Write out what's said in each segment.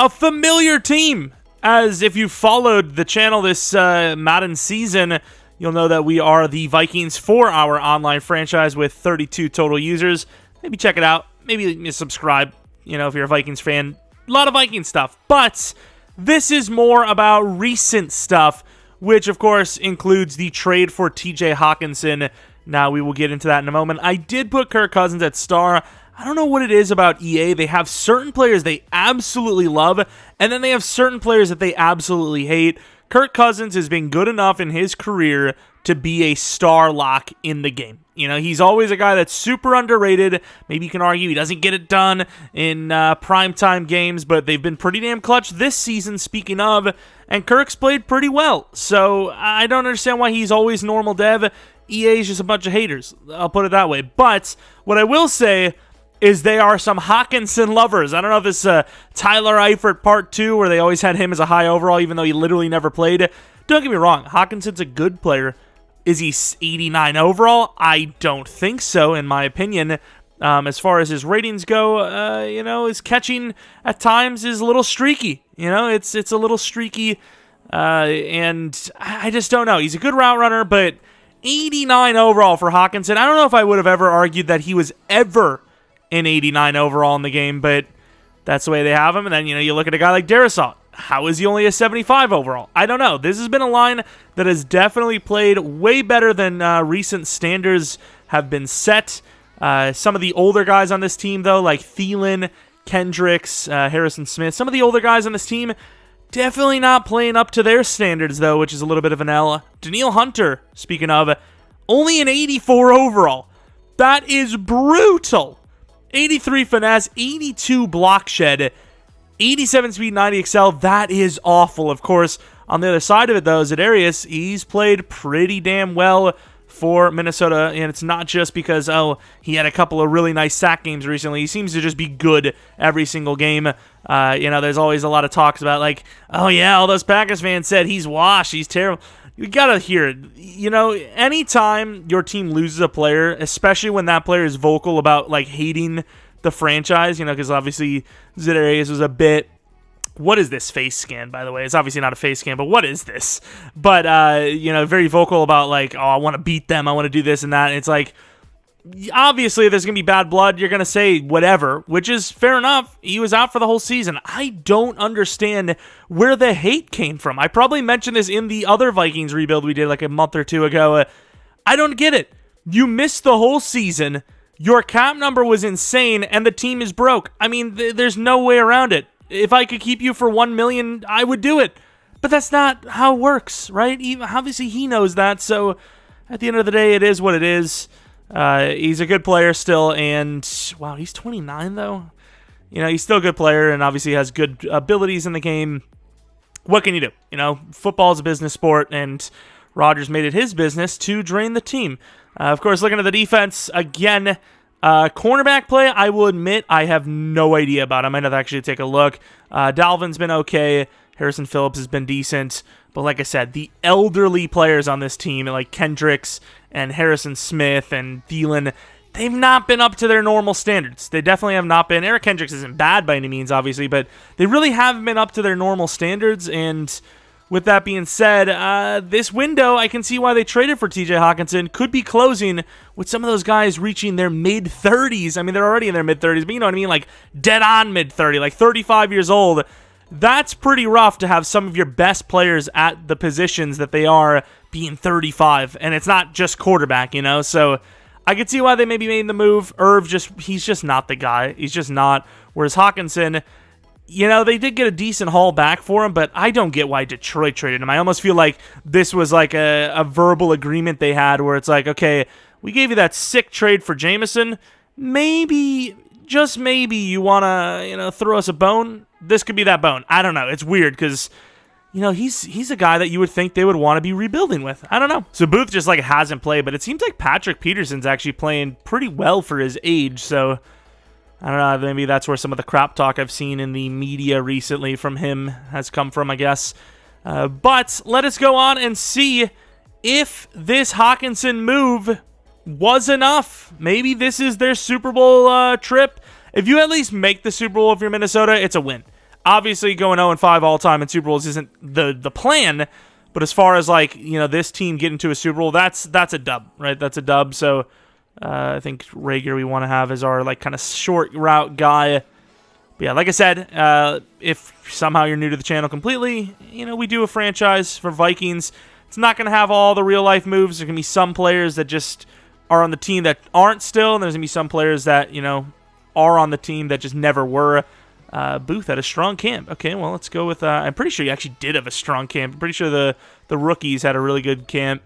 a familiar team, as if you followed the channel this Madden season, you'll know that we are the Vikings 4-hour online franchise with 32 total users. Maybe check it out. Maybe subscribe, if you're a Vikings fan. A lot of Viking stuff. But this is more about recent stuff, which, of course, includes the trade for TJ Hockenson. Now, we will get into that in a moment. I did put Kirk Cousins at star. I don't know what it is about EA. They have certain players they absolutely love, and then they have certain players that they absolutely hate. Kirk Cousins has been good enough in his career to be a star lock in the game. He's always a guy that's super underrated. Maybe you can argue he doesn't get it done in primetime games, but they've been pretty damn clutch this season, speaking of, and Kirk's played pretty well. So I don't understand why he's always normal dev. EA is just a bunch of haters. I'll put it that way. But what I will say is they are some Hockenson lovers. I don't know if it's Tyler Eifert Part 2, where they always had him as a high overall, even though he literally never played. Don't get me wrong, Hockenson's a good player. Is he 89 overall? I don't think so, in my opinion. As far as his ratings go, his catching at times is a little streaky. It's a little streaky, and I just don't know. He's a good route runner, but 89 overall for Hockenson. I don't know if I would have ever argued that he was ever an 89 overall in the game, but that's the way they have him. And then, you look at a guy like Darrisaw. How is he only a 75 overall? I don't know. This has been a line that has definitely played way better than recent standards have been set. Some of the older guys on this team, though, like Thielen, Kendricks, Harrison Smith, some of the older guys on this team definitely not playing up to their standards, though, which is a little bit of an L. Daniil Hunter, speaking of, only an 84 overall. That is brutal. 83 finesse, 82 block shed, 87 speed, 90 excel. That is awful. Of course, on the other side of it, though, Za'Darius, he's played pretty damn well for Minnesota, and it's not just because, he had a couple of really nice sack games recently. He seems to just be good every single game. There's always a lot of talks about, all those Packers fans said he's washed, he's terrible. You gotta hear it. Anytime your team loses a player, especially when that player is vocal about, hating the franchise, because obviously Za'Darius was a bit... What is this face scan, by the way? It's obviously not a face scan, but what is this? But, very vocal about, I want to beat them, I want to do this and that. And it's obviously, there's going to be bad blood. You're going to say whatever, which is fair enough. He was out for the whole season. I don't understand where the hate came from. I probably mentioned this in the other Vikings rebuild we did a month or two ago. I don't get it. You missed the whole season. Your cap number was insane, and the team is broke. I mean, there's no way around it. If I could keep you for $1 million, I would do it. But that's not how it works, right? Obviously, he knows that. So, at the end of the day, it is what it is. He's a good player still, and wow, he's 29 though. He's still a good player, and obviously has good abilities in the game. What can you do? Football is a business sport, and Rodgers made it his business to drain the team. Of course, looking at the defense again, cornerback play, I will admit I have no idea about. I might have to actually take a look. Dalvin's been okay. Harrison Phillips has been decent. But like I said, the elderly players on this team, like Kendricks and Harrison Smith and Thielen, they've not been up to their normal standards. They definitely have not been. Eric Kendricks isn't bad by any means, obviously, but they really haven't been up to their normal standards. And with that being said, this window, I can see why they traded for TJ Hockenson, could be closing with some of those guys reaching their mid-30s. I mean, they're already in their mid-30s, but you know what I mean? Dead on mid-30, 35 years old. That's pretty rough to have some of your best players at the positions that they are being 35, and it's not just quarterback, So I could see why they maybe made the move. Irv, he's just not the guy. He's just not. Whereas Hockenson, they did get a decent haul back for him, but I don't get why Detroit traded him. I almost feel like this was a verbal agreement they had where it's okay, we gave you that sick trade for Jameson. Maybe, just maybe, you want to, throw us a bone? This could be that bone. I don't know. It's weird because, he's a guy that you would think they would want to be rebuilding with. I don't know. So Booth just hasn't played, but it seems like Patrick Peterson's actually playing pretty well for his age. So I don't know. Maybe that's where some of the crap talk I've seen in the media recently from him has come from, I guess. But let us go on and see if this Hockenson move was enough. Maybe this is their Super Bowl trip. If you at least make the Super Bowl if you're Minnesota, it's a win. obviously going 0-5 all-time in Super Bowls isn't the plan, but as far as, like, you know, this team getting to a Super Bowl, that's a dub, right? That's a dub, so I think Rager we want to have as our, like, kind of short route guy. But yeah, like I said, if somehow you're new to the channel completely, you know, we do a franchise for Vikings. It's not going to have all the real-life moves. There's going to be some players that just are on the team that aren't still, and there's going to be some players that, you know, are on the team that just never were. Booth had a strong camp. Okay, well, let's go with... I'm pretty sure he actually did have a strong camp. I'm pretty sure the rookies had a really good camp.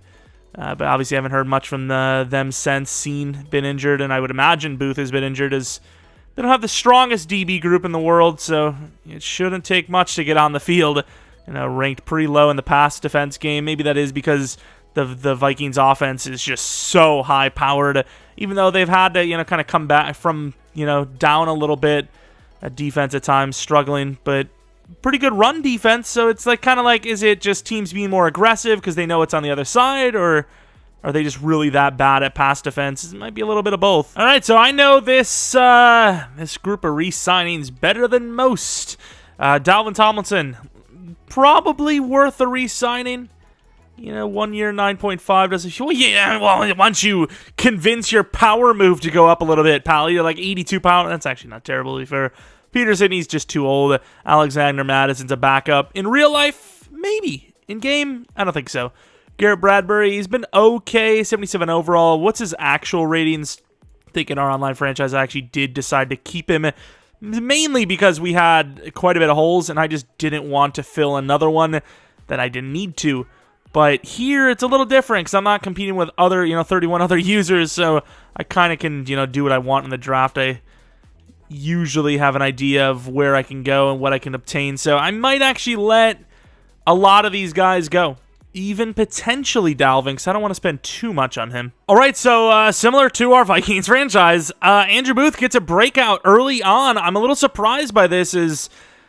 But obviously I haven't heard much from them since. Seen been injured, and I would imagine Booth has been injured as they don't have the strongest DB group in the world, so it shouldn't take much to get on the field. You know, ranked pretty low in the pass defense game. Maybe that is because the Vikings offense is just so high-powered, even though they've had to, you know, kind of come back from, you know, down a little bit. Defense at times struggling, but pretty good run defense. So it's like kind of like, is it just teams being more aggressive because they know it's on the other side, or are they just really that bad at pass defense? It might be a little bit of both. All right, so I know this this group of re-signings better than most. Dalvin Tomlinson, probably worth a re-signing. You know, 1 year, 9.5 doesn't... Well, yeah, well, once you convince your power move to go up a little bit, pal, you're like 82 power. That's actually not terrible, to be fair. Peterson, he's just too old. Alexander Madison's a backup. In real life, maybe. In game, I don't think so. Garrett Bradbury, he's been okay, 77 overall. What's his actual ratings? I think in our online franchise, I actually did decide to keep him, mainly because we had quite a bit of holes, and I just didn't want to fill another one that I didn't need to. But here, it's a little different because I'm not competing with other, 31 other users, so I kind of can, do what I want in the draft. I usually have an idea of where I can go and what I can obtain, so I might actually let a lot of these guys go. Even potentially Dalvin, because I don't want to spend too much on him. All right, so similar to our Vikings franchise, Andrew Booth gets a breakout early on. I'm a little surprised by this, some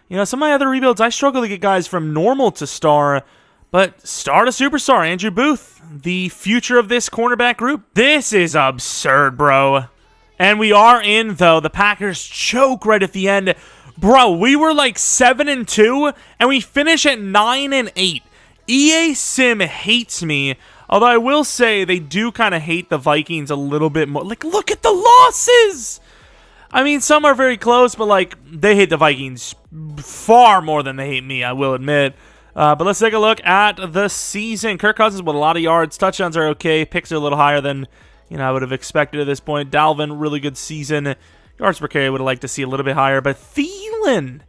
of my other rebuilds, I struggle to get guys from normal to star, but star to superstar, Andrew Booth, the future of this cornerback group. This is absurd, bro. And we are in, though. The Packers choke right at the end. Bro, we were like 7-2, and we finish at 9-8. EA Sim hates me, although I will say they do kind of hate the Vikings a little bit more. Like, look at the losses! I mean, some are very close, but, like, they hate the Vikings far more than they hate me, I will admit. But let's take a look at the season. Kirk Cousins with a lot of yards. Touchdowns are okay. Picks are a little higher than, I would have expected at this point. Dalvin, really good season. Yards per carry would have liked to see a little bit higher. But Thielen,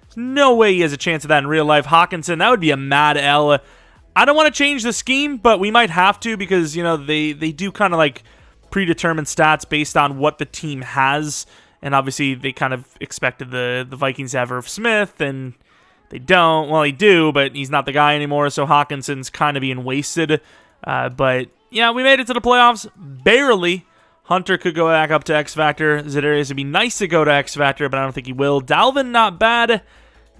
there's no way he has a chance of that in real life. Hockenson, that would be a mad L. I don't want to change the scheme, but we might have to because, they do kind of like predetermined stats based on what the team has. And obviously they kind of expected the Vikings to have Irv Smith, and they don't. Well, they do, but he's not the guy anymore, so Hockenson's kind of being wasted. But, yeah, we made it to the playoffs. Barely. Hunter could go back up to X Factor. Za'Darius would be nice to go to X Factor, but I don't think he will. Dalvin, not bad.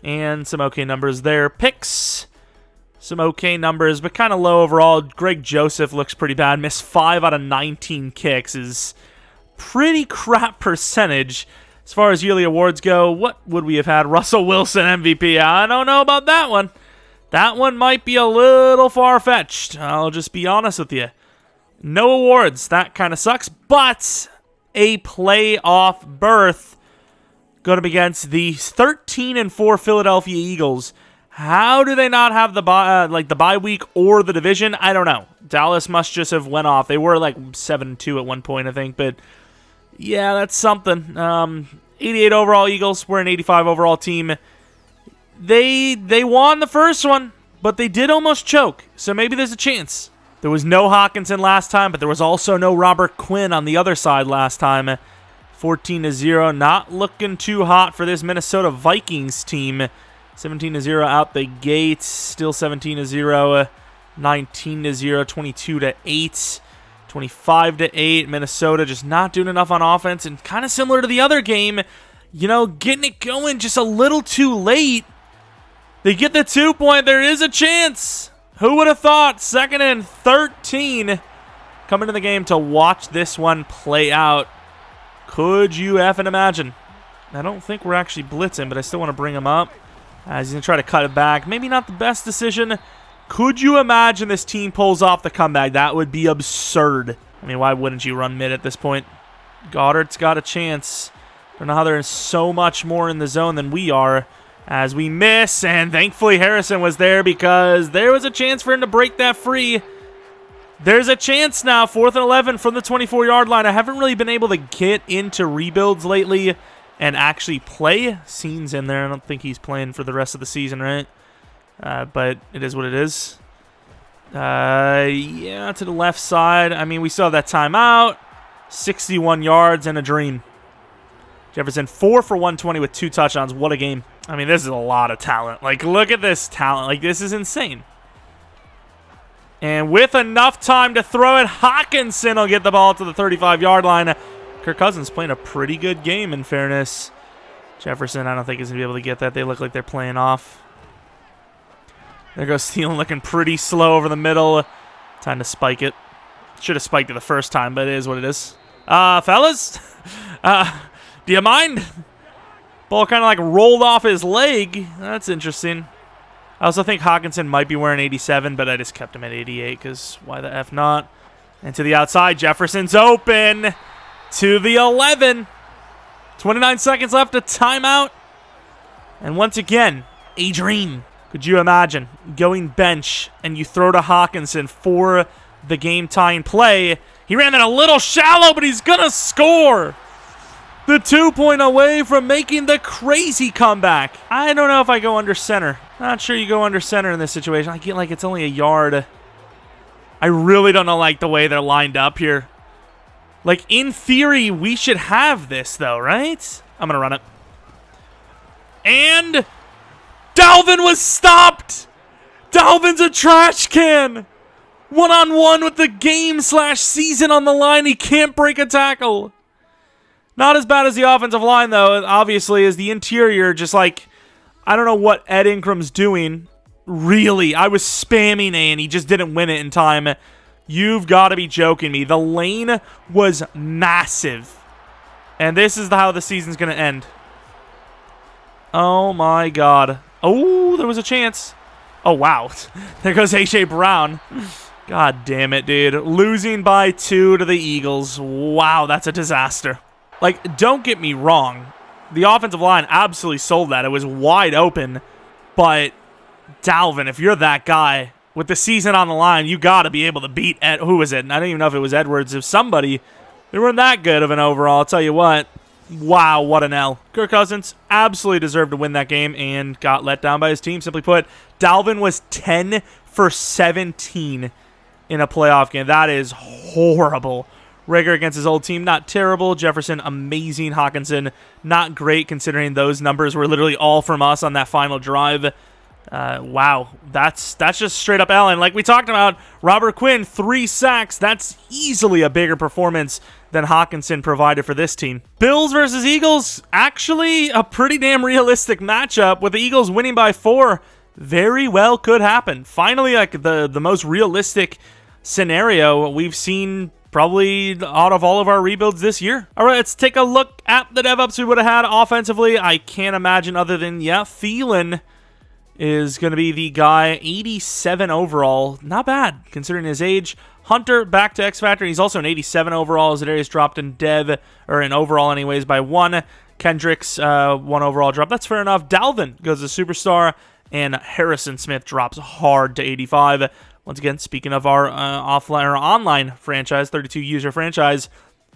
And some okay numbers there. Picks, some okay numbers, but kind of low overall. Greg Joseph looks pretty bad. Missed 5 out of 19 kicks is pretty crap percentage. As far as yearly awards go, what would we have had? Russell Wilson MVP. I don't know about that one. That one might be a little far-fetched. I'll just be honest with you. No awards. That kind of sucks. But a playoff berth going up against the 13-4 Philadelphia Eagles. How do they not have the bye week or the division? I don't know. Dallas must just have went off. They were like 7-2 at one point, I think, but yeah, that's something. 88 overall Eagles. We're an 85 overall team. They won the first one, but they did almost choke, so maybe there's a chance. There was no Hockenson last time, but there was also no Robert Quinn on the other side last time. 14-0. Not looking too hot for this Minnesota Vikings team. 17-0 out the gate. Still 17-0. 19-0. 22-8. 25-8, Minnesota just not doing enough on offense, and kind of similar to the other game, getting it going just a little too late. They get the 2-point, there is a chance. Who would have thought? 2nd and 13. Coming to the game to watch this one play out. Could you effing imagine? I don't think we're actually blitzing, but I still want to bring him up. As he's going to try to cut it back. Maybe not the best decision. Could you imagine this team pulls off the comeback? That would be absurd. I mean, why wouldn't you run mid at this point? Goddard's got a chance. I don't know how there's so much more in the zone than we are. As we miss, and thankfully Harrison was there because there was a chance for him to break that free. There's a chance now, 4th and 11 from the 24-yard line. I haven't really been able to get into rebuilds lately and actually play. Scene's in there. I don't think he's playing for the rest of the season, right? But it is what it is. Yeah, to the left side. I mean, we still have that timeout. 61 yards and a dream. Jefferson 4 for 120 with 2 touchdowns. What a game. I mean, this is a lot of talent. Like, look at this talent. Like, this is insane. And with enough time to throw it, Hockenson will get the ball to the 35-yard line. Kirk Cousins playing a pretty good game, in fairness. Jefferson, I don't think is going to be able to get that. They look like they're playing off. There goes Thielen looking pretty slow over the middle. Time to spike it. Should have spiked it the first time, but it is what it is. Fellas, do you mind? Ball kind of like rolled off his leg. That's interesting. I also think Hockenson might be wearing 87, but I just kept him at 88 because why the F not? And to the outside, Jefferson's open to the 11. 29 seconds left, a timeout. And once again, a dream. Could you imagine going bench and you throw to Hockenson for the game-tying play? He ran that a little shallow, but he's going to score. The 2-point away from making the crazy comeback. I don't know if I go under center. Not sure you go under center in this situation. I get like it's only a yard. I really don't know like the way they're lined up here. Like, in theory, we should have this, though, right? I'm going to run it. And Dalvin was stopped. Dalvin's a trash can. One-on-one with the game/season on the line. He can't break a tackle. Not as bad as the offensive line, though, obviously, is the interior. Just like, I don't know what Ed Ingram's doing. Really, I was spamming A, and he just didn't win it in time. You've got to be joking me. The lane was massive. And this is how the season's going to end. Oh, my God. Oh, there was a chance. Oh, wow. There goes A.J. Brown. God damn it, dude. Losing by 2 to the Eagles. Wow, that's a disaster. Like, don't get me wrong. The offensive line absolutely sold that. It was wide open. But, Dalvin, if you're that guy with the season on the line, you got to be able to beat who was it? And I don't even know if it was Edwards. If somebody, they weren't that good of an overall. I'll tell you what. Wow, what an L. Kirk Cousins absolutely deserved to win that game and got let down by his team. Simply put, Dalvin was 10 for 17 in a playoff game. That is horrible. Rager against his old team, not terrible. Jefferson, amazing. Hockenson, not great considering those numbers were literally all from us on that final drive. Wow, that's just straight up L. And like we talked about, Robert Quinn, 3 sacks. That's easily a bigger performance than Hockenson provided for this team. Bills versus Eagles, actually a pretty damn realistic matchup with the Eagles winning by 4. Very well could happen. Finally, like the most realistic scenario we've seen probably out of all of our rebuilds this year. All right, let's take a look at the dev-ups we would have had offensively. I can't imagine other than, yeah, Thielen is going to be the guy, 87 overall. Not bad, considering his age. Hunter back to X Factor. He's also an 87 overall. Zadarius dropped in dev, or in overall anyways, by 1. Kendricks, 1 overall drop. That's fair enough. Dalvin goes to Superstar, and Harrison Smith drops hard to 85. Once again, speaking of our offline or online franchise, 32-user franchise,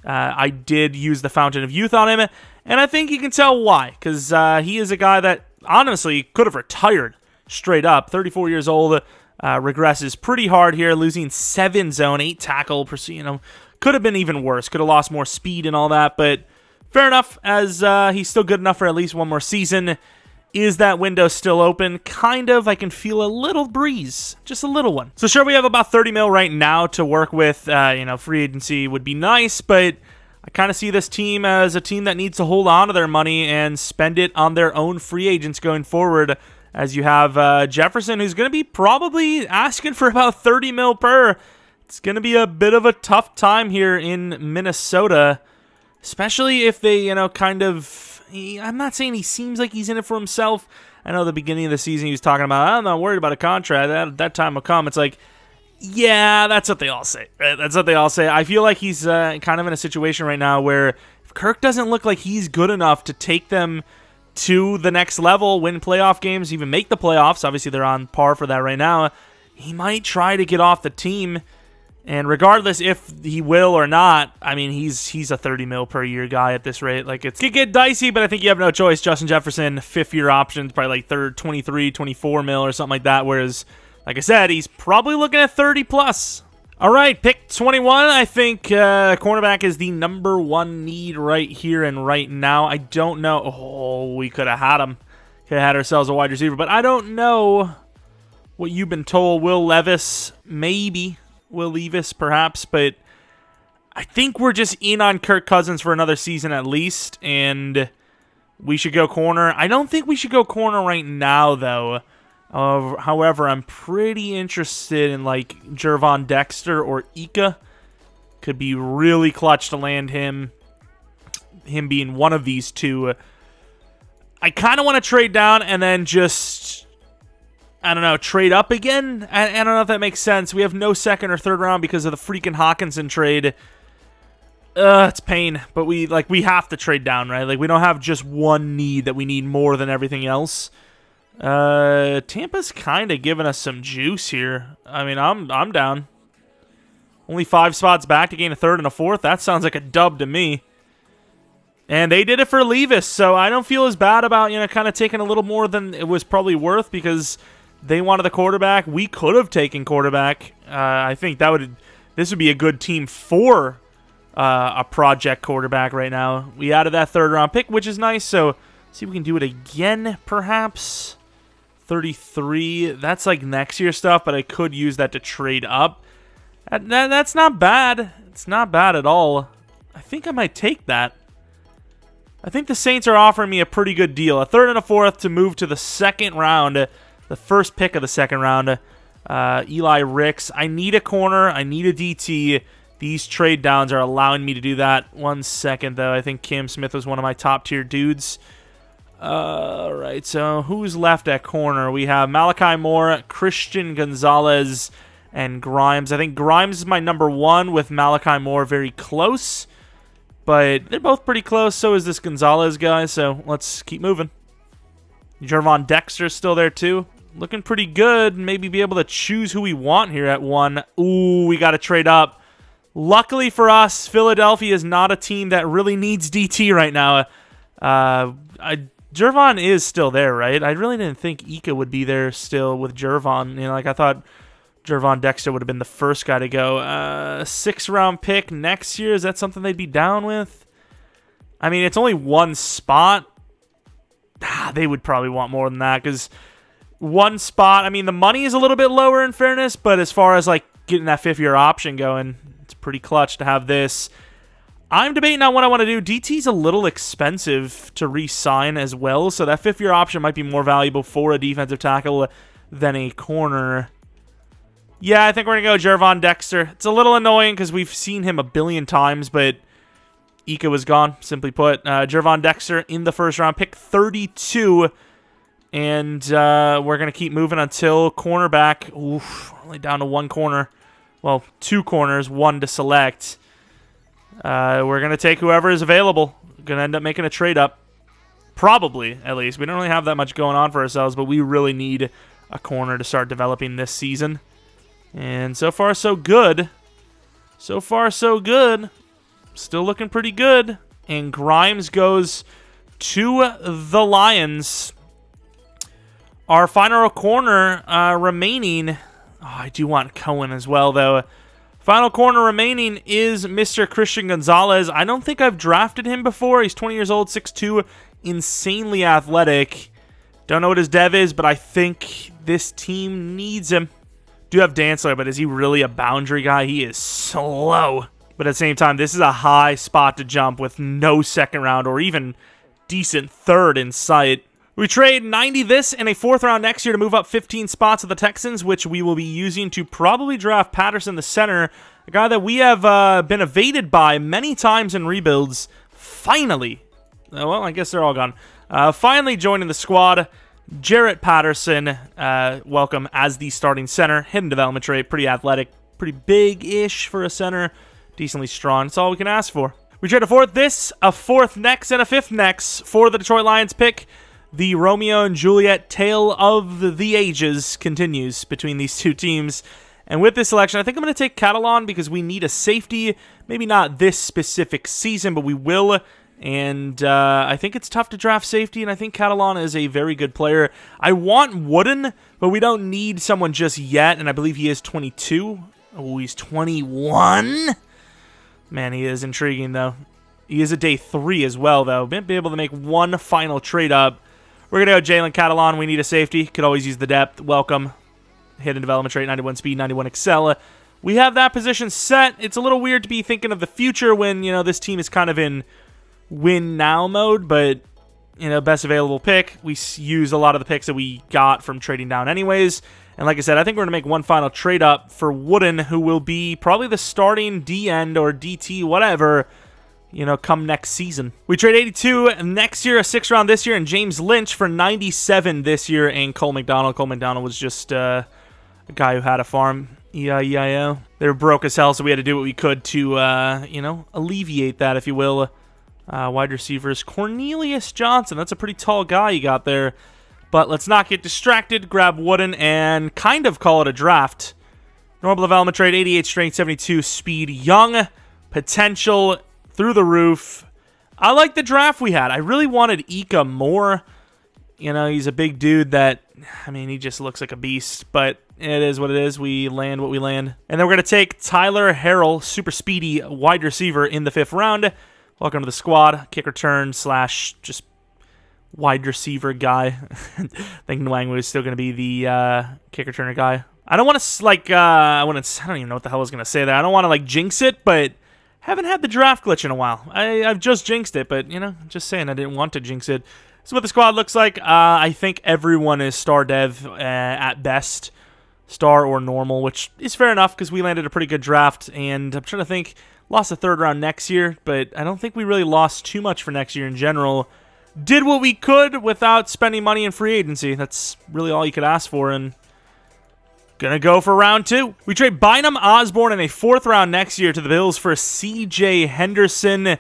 I did use the Fountain of Youth on him, and I think you can tell why, because he is a guy that honestly could have retired straight up. 34 years old, regresses pretty hard here, losing 7 zone, 8 tackle. Could have been even worse. Could have lost more speed and all that, but fair enough, as he's still good enough for at least one more season. Is that window still open? Kind of. I can feel a little breeze. Just a little one. So sure, we have about 30 mil right now to work with. Free agency would be nice, but I kind of see this team as a team that needs to hold on to their money and spend it on their own free agents going forward, as you have Jefferson, who's going to be probably asking for about 30 mil per. It's going to be a bit of a tough time here in Minnesota, especially if they, I'm not saying he seems like he's in it for himself. I know at the beginning of the season he was talking about, I'm not worried about a contract. That time will come. It's like, yeah, that's what they all say. Right? That's what they all say. I feel like he's kind of in a situation right now where if Kirk doesn't look like he's good enough to take them to the next level, win playoff games, even make the playoffs, obviously they're on par for that right now, he might try to get off the team. And regardless if he will or not, I mean, he's a 30 mil per year guy at this rate. Like, it could get dicey, but I think you have no choice. Justin Jefferson, 5th-year options, probably like 23, 24 mil or something like that. Whereas, like I said, he's probably looking at 30 plus. All right, pick 21. I think cornerback is the number 1 need right here and right now. I don't know. Oh, we could have had him. Could have had ourselves a wide receiver, but I don't know what you've been told. Will Levis, maybe. Will Levis, perhaps, but I think we're just in on Kirk Cousins for another season at least, and we should go corner. I don't think we should go corner right now, though. However, I'm pretty interested in, like, Jervon Dexter or Ika. Could be really clutch to land him being one of these two. I kind of want to trade down and then just, I don't know, trade up again? I don't know if that makes sense. We have no 2nd or 3rd round because of the freaking Hockenson trade. It's pain, but we have to trade down, right? Like, we don't have just one need that we need more than everything else. Tampa's kind of giving us some juice here. I mean, I'm down. Only 5 spots back to gain a 3rd and a 4th. That sounds like a dub to me. And they did it for Levis, so I don't feel as bad about, kind of taking a little more than it was probably worth because they wanted the quarterback. We could have taken quarterback. I think this would be a good team for a project quarterback right now. We added that 3rd round pick, which is nice, so see if we can do it again, perhaps. 33, that's like next year stuff, but I could use that to trade up. That's not bad. It's not bad at all. I think I might take that. I think the Saints are offering me a pretty good deal. A 3rd and a 4th to move to the 2nd round, the first pick of the 2nd round. Eli Ricks. I need a corner. I need a DT. These trade downs are allowing me to do that. 1 second, though. I think Cam Smith was one of my top-tier dudes. All right, so who's left at corner? We have Malachi Moore, Christian Gonzalez, and Grimes. I think Grimes is my number 1 with Malachi Moore very close, but they're both pretty close. So is this Gonzalez guy, so let's keep moving. Jervon Dexter's still there, too. Looking pretty good. Maybe be able to choose who we want here at 1. Ooh, we got to trade up. Luckily for us, Philadelphia is not a team that really needs DT right now. Jervon is still there, right? I really didn't think Ika would be there still with Jervon. I thought Jervon Dexter would have been the first guy to go. 6th round pick next year. Is that something they'd be down with? I mean, it's only 1 spot. They would probably want more than that because 1 spot, I mean, the money is a little bit lower in fairness, but as far as like getting that 5th-year option going, it's pretty clutch to have this. I'm debating on what I want to do. DT's a little expensive to re-sign as well, so that 5th-year option might be more valuable for a defensive tackle than a corner. Yeah, I think we're going to go Jervon Dexter. It's a little annoying because we've seen him a billion times, but Ika was gone, simply put. Jervon Dexter in the 1st round, pick 32, and we're going to keep moving until cornerback. Oof, only down to 1 corner. Well, 2 corners, 1 to select. We're going to take whoever is available. Going to end up making a trade up. Probably, at least. We don't really have that much going on for ourselves, but we really need a corner to start developing this season. And so far, so good. So far, so good. Still looking pretty good. And Grimes goes to the Lions. Our final corner remaining. Oh, I do want Cohen as well, though. Final corner remaining is Mr. Christian Gonzalez. I don't think I've drafted him before. He's 20 years old, 6'2", insanely athletic. Don't know what his dev is, but I think this team needs him. Do have Dantzler, but is he really a boundary guy? He is slow. But at the same time, this is a high spot to jump with no 2nd round or even decent 3rd in sight. We trade 90 this and a 4th round next year to move up 15 spots to the Texans, which we will be using to probably draft Patterson, the center, a guy that we have been evaded by many times in rebuilds. Finally, well, I guess they're all gone. Finally joining the squad. Jarrett Patterson, welcome as the starting center. Hidden development trait, pretty athletic, pretty big-ish for a center. Decently strong. That's all we can ask for. We trade a fourth this, a fourth next, and a fifth next for the Detroit Lions pick. The Romeo and Juliet tale of the ages continues between these two teams. And with this selection, I think I'm going to take Catalan because we need a safety. Maybe not this specific season, but we will. And I think it's tough to draft safety, and I think Catalan is a very good player. I want Wooden, but we don't need someone just yet, and I believe he is 22. Oh, he's 21? Man, he is intriguing, though. He is a day 3 as well, though. Might be able to make one final trade up. We're going to go Jalen Catalan. We need a safety. Could always use the depth. Welcome. Hidden development trait, 91 speed, 91 excel. We have that position set. It's a little weird to be thinking of the future when, this team is kind of in win now mode, but, best available pick. We use a lot of the picks that we got from trading down anyways. And like I said, I think we're going to make one final trade up for Wooden, who will be probably the starting D-end or DT, whatever, come next season. We trade 82 next year, a 6th round this year, and James Lynch for 97 this year, and Cole McDonald. Cole McDonald was just a guy who had a farm. E-I-E-I-O. They were broke as hell, so we had to do what we could to, alleviate that, if you will. Wide receivers, Cornelius Johnson. That's a pretty tall guy you got there. But let's not get distracted. Grab Wooden and kind of call it a draft. Normal development trait, 88 strength, 72 speed. Young, potential, through the roof. I like the draft we had. I really wanted Ika more. He's a big dude that, he just looks like a beast. But it is what it is. We land what we land. And then we're going to take Tyler Harrell, super speedy wide receiver in the 5th round. Welcome to the squad. Kick return / just wide receiver guy. I think Nwangwu is still going to be the kick returner guy. I don't want to, I don't even know what the hell I was going to say there. I don't want to, jinx it, but haven't had the draft glitch in a while. I've just jinxed it, but, just saying I didn't want to jinx it. So what the squad looks like, I think everyone is star dev at best. Star or normal, which is fair enough because we landed a pretty good draft, and I'm trying to think. Lost a 3rd round next year, but I don't think we really lost too much for next year in general. Did what we could without spending money in free agency. That's really all you could ask for, and gonna go for round 2. We trade Bynum Osborne in a 4th round next year to the Bills for C.J. Henderson.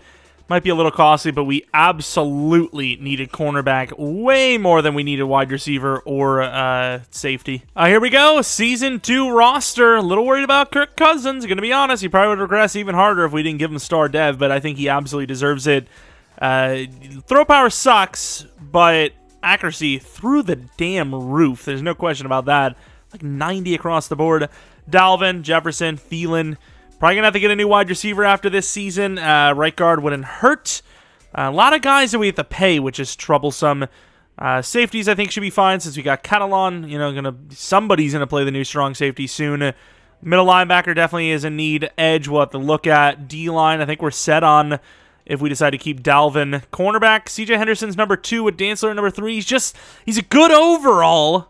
Might be a little costly, but we absolutely needed cornerback way more than we needed wide receiver or safety. Here we go. Season 2 roster. A little worried about Kirk Cousins. Gonna be honest, he probably would regress even harder if we didn't give him star dev, but I think he absolutely deserves it. Throw power sucks, but accuracy through the damn roof. There's no question about that. 90 across the board. Dalvin, Jefferson, Thielen. Probably going to have to get a new wide receiver after this season. Right guard wouldn't hurt. A lot of guys that we have to pay, which is troublesome. Safeties, I think, should be fine since we got Catalan. Somebody's going to play the new strong safety soon. Middle linebacker definitely is in need. Edge, we'll have to look at. D-line, I think we're set on if we decide to keep Dalvin. Cornerback, C.J. Henderson's number 2 with Dantzler at number 3. He's a good overall.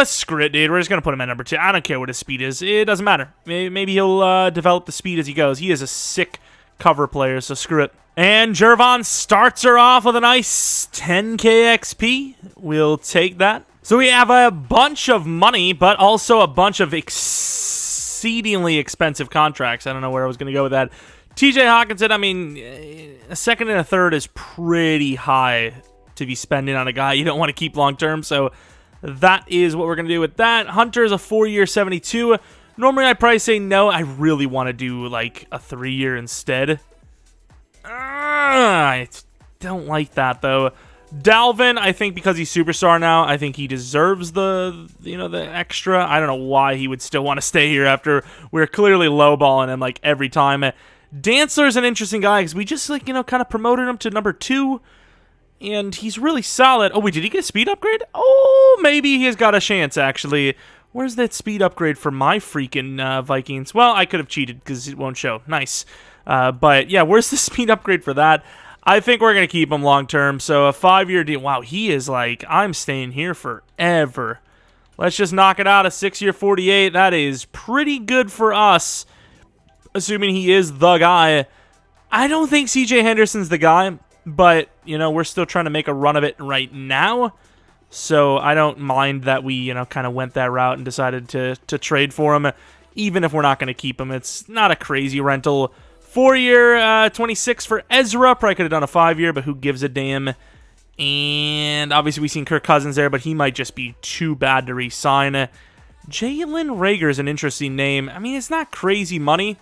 Screw it, dude. We're just going to put him at number 2. I don't care what his speed is. It doesn't matter. Maybe he'll develop the speed as he goes. He is a sick cover player, so screw it. And Jervon starts her off with a nice 10K XP. We'll take that. So we have a bunch of money, but also a bunch of exceedingly expensive contracts. I don't know where I was going to go with that. TJ Hockenson, a 2nd and a 3rd is pretty high to be spending on a guy you don't want to keep long term, so that is what we're going to do with that. Hunter is a 4-year 72. Normally, I'd probably say no. I really want to do, a 3-year instead. I don't like that, though. Dalvin, I think because he's superstar now, I think he deserves the extra. I don't know why he would still want to stay here after we're clearly lowballing him, every time. Dantzler's an interesting guy because we just, kind of promoted him to number 2. And he's really solid. Oh, wait, did he get a speed upgrade? Oh, maybe he has got a chance, actually. Where's that speed upgrade for my freaking Vikings? Well, I could have cheated because it won't show. Nice. But, yeah, where's the speed upgrade for that? I think we're going to keep him long-term. So, a 5-year deal. Wow, he is I'm staying here forever. Let's just knock it out. A 6-year 48. That is pretty good for us, assuming he is the guy. I don't think C.J. Henderson's the guy. But, we're still trying to make a run of it right now. So I don't mind that we, kind of went that route and decided to trade for him, even if we're not going to keep him. It's not a crazy rental. 4-year, 26 for Ezra. Probably could have done a 5-year, but who gives a damn? And obviously we've seen Kirk Cousins there, but he might just be too bad to re-sign. Jalen Reagor is an interesting name. I mean, it's not crazy money.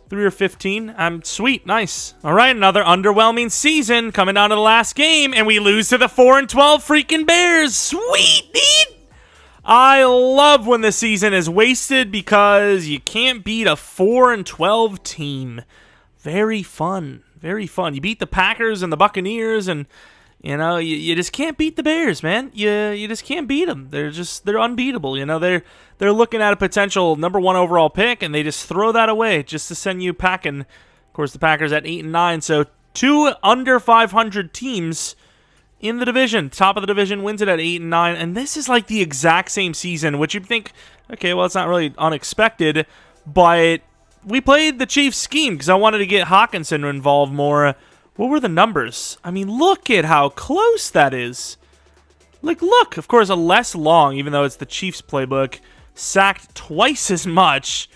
3 or 15. Sweet. Nice. All right, another underwhelming season coming down to the last game, and we lose to the 4-12 freaking Bears. Sweet, dude. I love when the season is wasted because you can't beat a 4-12 team. Very fun. Very fun. You beat the Packers and the Buccaneers, and you just can't beat the Bears, man. You just can't beat them. They're unbeatable. They're looking at a potential number 1 overall pick, and they just throw that away just to send you packing. Of course, the Packers at 8-9, so 2 under 500 teams in the division. Top of the division wins it at 8-9, and this is like the exact same season, which you'd think, okay, well, it's not really unexpected, but we played the Chiefs scheme because I wanted to get Hockenson involved more. What were the numbers? I mean, look at how close that is. Look, of course, a less long, even though it's the Chiefs playbook. Sacked twice as much,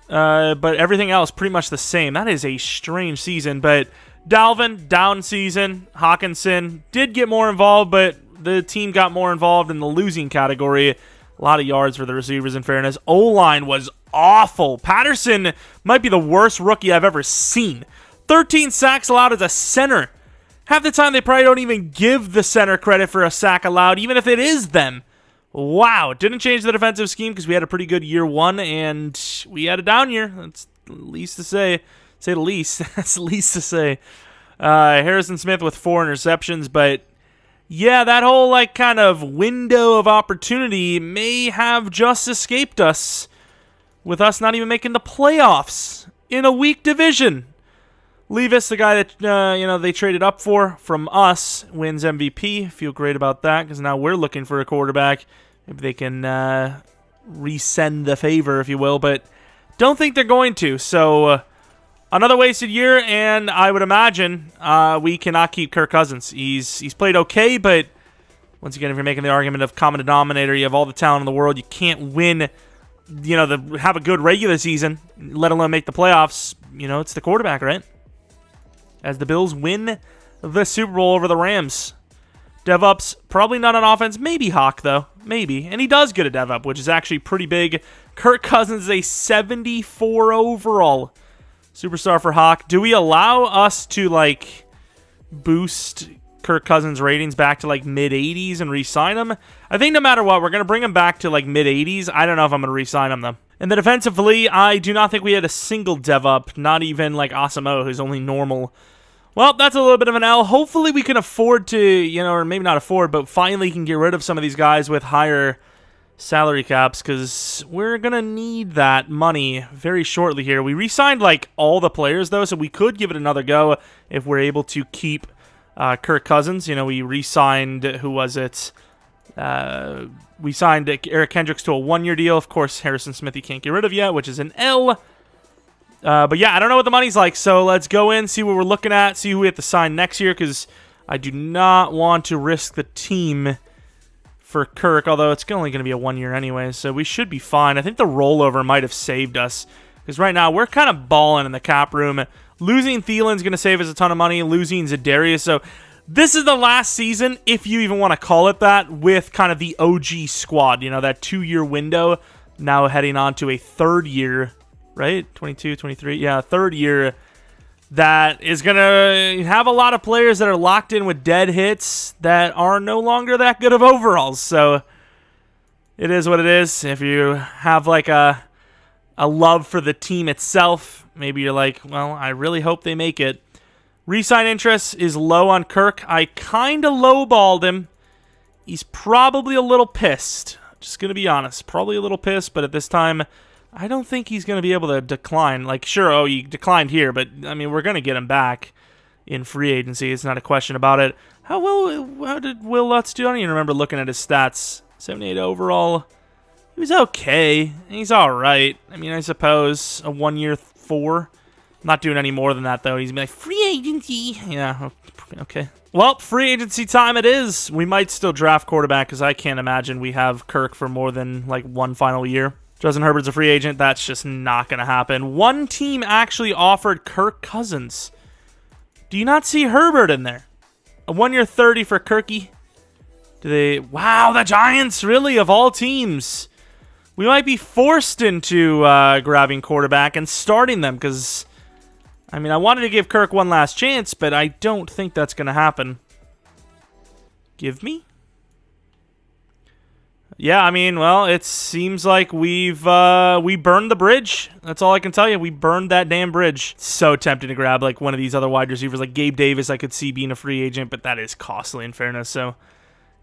but everything else pretty much the same. That is a strange season, but Dalvin, down season. Hockenson did get more involved, but the team got more involved in the losing category. A lot of yards for the receivers, in fairness. O-line was awful. Patterson might be the worst rookie I've ever seen. 13 sacks allowed as a center. Half the time, they probably don't even give the center credit for a sack allowed, even if it is them. Wow. Didn't change the defensive scheme because we had a pretty good year 1, and we had a down year. That's the least to say. Say the least. That's the least to say. Harrison Smith with 4 interceptions, but yeah, that whole kind of window of opportunity may have just escaped us, with us not even making the playoffs in a weak division. Levis, the guy that they traded up for from us, wins MVP. Feel great about that because now we're looking for a quarterback. Maybe they can resend the favor, if you will, but don't think they're going to. So another wasted year, and I would imagine we cannot keep Kirk Cousins. He's played okay, but once again, if you're making the argument of common denominator, you have all the talent in the world, you can't win. Have a good regular season, let alone make the playoffs. It's the quarterback, right? As the Bills win the Super Bowl over the Rams. DevUp's probably not on offense. Maybe Hawk, though. Maybe. And he does get a DevUp, which is actually pretty big. Kirk Cousins is a 74 overall. Superstar for Hawk. Do we allow us to, boost Kirk Cousins' ratings back to, mid-80s and re-sign him? I think no matter what, we're going to bring him back to, mid-80s. I don't know if I'm going to re-sign him, though. And then defensively, I do not think we had a single DevUp, not even Asamo, who's only normal. Well, that's a little bit of an L. Hopefully we can afford to, or maybe not afford, but finally can get rid of some of these guys with higher salary caps, because we're going to need that money very shortly here. We re-signed, all the players, though, so we could give it another go if we're able to keep Kirk Cousins. We re-signed, who was it? We signed Eric Kendricks to a 1-year deal. Of course, Harrison Smith you can't get rid of yet, which is an L. But yeah, I don't know what the money's like, so let's go in, see what we're looking at, see who we have to sign next year, because I do not want to risk the team for Kirk, although it's only going to be a 1 year anyway, so we should be fine. I think the rollover might have saved us, because right now we're kind of balling in the cap room. Losing Thielen's going to save us a ton of money, losing Za'Darius, so this is the last season, if you even want to call it that, with kind of the OG squad, that 2-year window, now heading on to a 3rd year, right? 22, 23, yeah, 3rd year that is going to have a lot of players that are locked in with dead hits that are no longer that good of overalls. So it is what it is. If you have a love for the team itself, maybe you're well, I really hope they make it. Resign interest is low on Kirk. I kind of lowballed him. He's probably a little pissed. Just going to be honest. Probably a little pissed, but at this time, I don't think he's going to be able to decline. Sure, he declined here, but, we're going to get him back in free agency. It's not a question about it. How did Will Lutz do? I don't even remember looking at his stats. 78 overall. He was okay. He's all right. I suppose a 1-year 4. Not doing any more than that, though. He's free agency. Yeah, okay. Well, free agency time it is. We might still draft quarterback because I can't imagine we have Kirk for more than like one final year. Justin Herbert's a free agent. That's just not going to happen. One team actually offered Kirk Cousins. Do you not see Herbert in there? A 1-year 30 for Kirky. Do they? Wow, the Giants, really, of all teams. We might be forced into grabbing quarterback and starting them because, I mean, I wanted to give Kirk one last chance, but I don't think that's going to happen. Give me? Yeah, I mean, well, it seems like we burned the bridge. That's all I can tell you. We burned that damn bridge. So tempted to grab like one of these other wide receivers, like Gabe Davis. I could see being a free agent, but that is costly in fairness. So,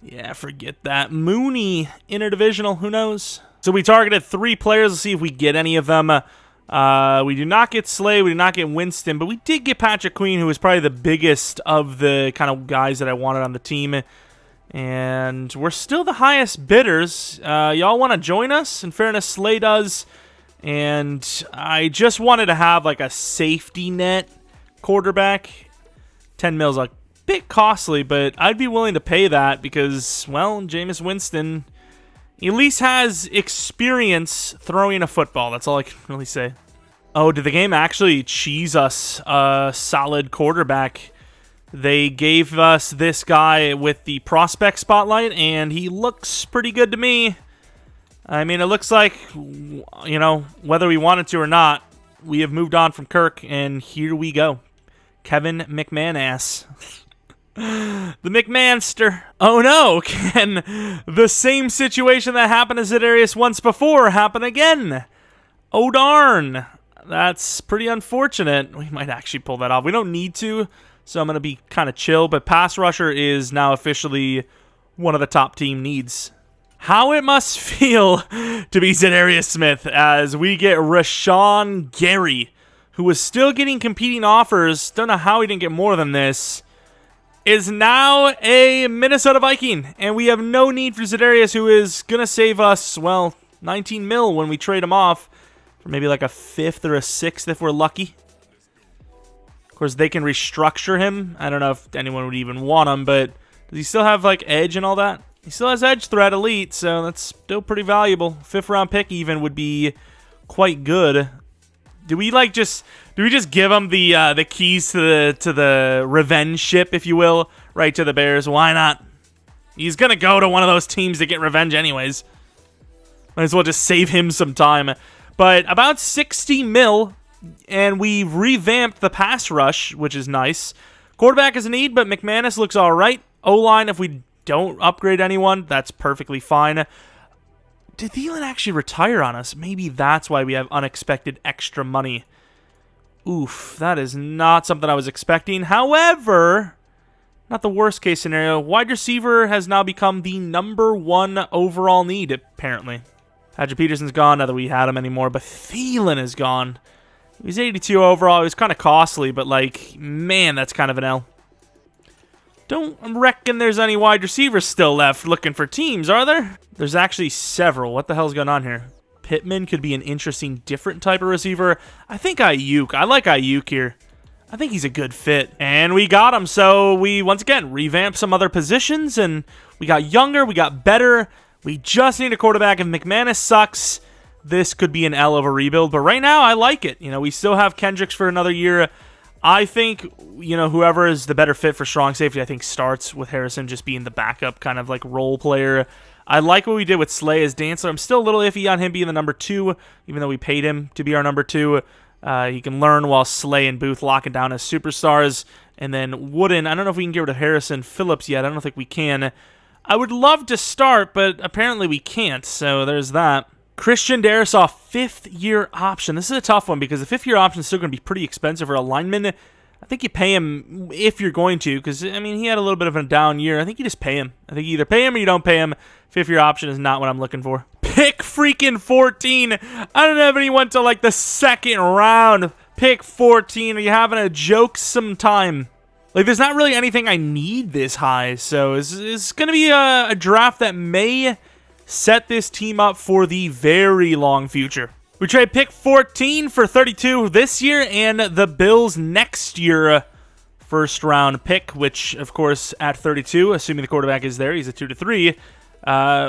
yeah, forget that. Mooney, interdivisional, who knows? So we targeted 3 players. Let's see if we get any of them. We do not get Slay. We did not get Winston, but we did get Patrick Queen, who was probably the biggest of the kind of guys that I wanted on the team. And we're still the highest bidders. Y'all want to join us? In fairness, Slay does. And I just wanted to have like a safety net quarterback. 10 mil's a bit costly, but I'd be willing to pay that because, well, Jameis Winston at least has experience throwing a football. That's all I can really say. Oh, did the game actually cheese us a solid quarterback? They gave us this guy with the prospect spotlight, and he looks pretty good to me. I mean, it looks like, you know, whether we wanted to or not, we have moved on from Kirk, and here we go. Kevin McManass. The McManster. Oh no, can the same situation that happened to Za'Darius once before happen again? Oh darn. That's pretty unfortunate. We might actually pull that off. We don't need to, so I'm going to be kind of chill, but pass rusher is now officially one of the top team needs. How it must feel to be Za'Darius Smith as we get Rashawn Gary, who was still getting competing offers, don't know how he didn't get more than this, is now a Minnesota Viking, and we have no need for Za'Darius, who is going to save us, well, 19 mil when we trade him off for maybe like a 5th or a 6th if we're lucky. Of course, they can restructure him. I don't know if anyone would even want him, but does he still have like edge and all that? He still has edge threat elite, so that's still pretty valuable. 5th round pick even would be quite good. Do we just give him the keys to the revenge ship, if you will, right to the Bears? Why not? He's gonna go to one of those teams to get revenge anyways. Might as well just save him some time. But about 60 mil. And we revamped the pass rush, which is nice. Quarterback is a need, but McManus looks all right. O-line, if we don't upgrade anyone, that's perfectly fine. Did Thielen actually retire on us? Maybe that's why we have unexpected extra money. Oof, that is not something I was expecting. However, not the worst case scenario. Wide receiver has now become the #1 overall need, apparently. Patrick Peterson's gone, now that we had him anymore, but Thielen is gone. He was 82 overall. It was kind of costly, but, like, man, that's kind of an L. Don't reckon there's any wide receivers still left looking for teams, are there? There's actually several. What the hell's going on here? Pittman could be an interesting, different type of receiver. I think Ayuk. I like Ayuk here. I think he's a good fit. And we got him, so we, once again, revamped some other positions, and we got younger, we got better. We just need a quarterback. If McManus sucks, this could be an L of a rebuild, but right now I like it. You know, we still have Kendricks for another year. I think, you know, whoever is the better fit for strong safety, I think starts with Harrison just being the backup kind of like role player. I like what we did with Slay as Dancer. I'm still a little iffy on him being the #2, even though we paid him to be our #2. He can learn while Slay and Booth lock it down as superstars. And then Wooden, I don't know if we can get rid of Harrison Phillips yet. I don't think we can. I would love to start, but apparently we can't, so there's that. Christian Darrisaw, 5th-year option. This is a tough one because the 5th-year option is still going to be pretty expensive for a lineman. I think you pay him if you're going to because, I mean, he had a little bit of a down year. I think you just pay him. I think you either pay him or you don't pay him. 5th-year option is not what I'm looking for. Pick freaking 14. I don't have anyone till like the 2nd round. Pick 14. Are you having a joke sometime? Like, there's not really anything I need this high, so it's going to be a draft that may set this team up for the very long future. We trade pick 14 for 32 this year and the Bills next year first-round pick, which, of course, at 32, assuming the quarterback is there, he's a 2 to 3,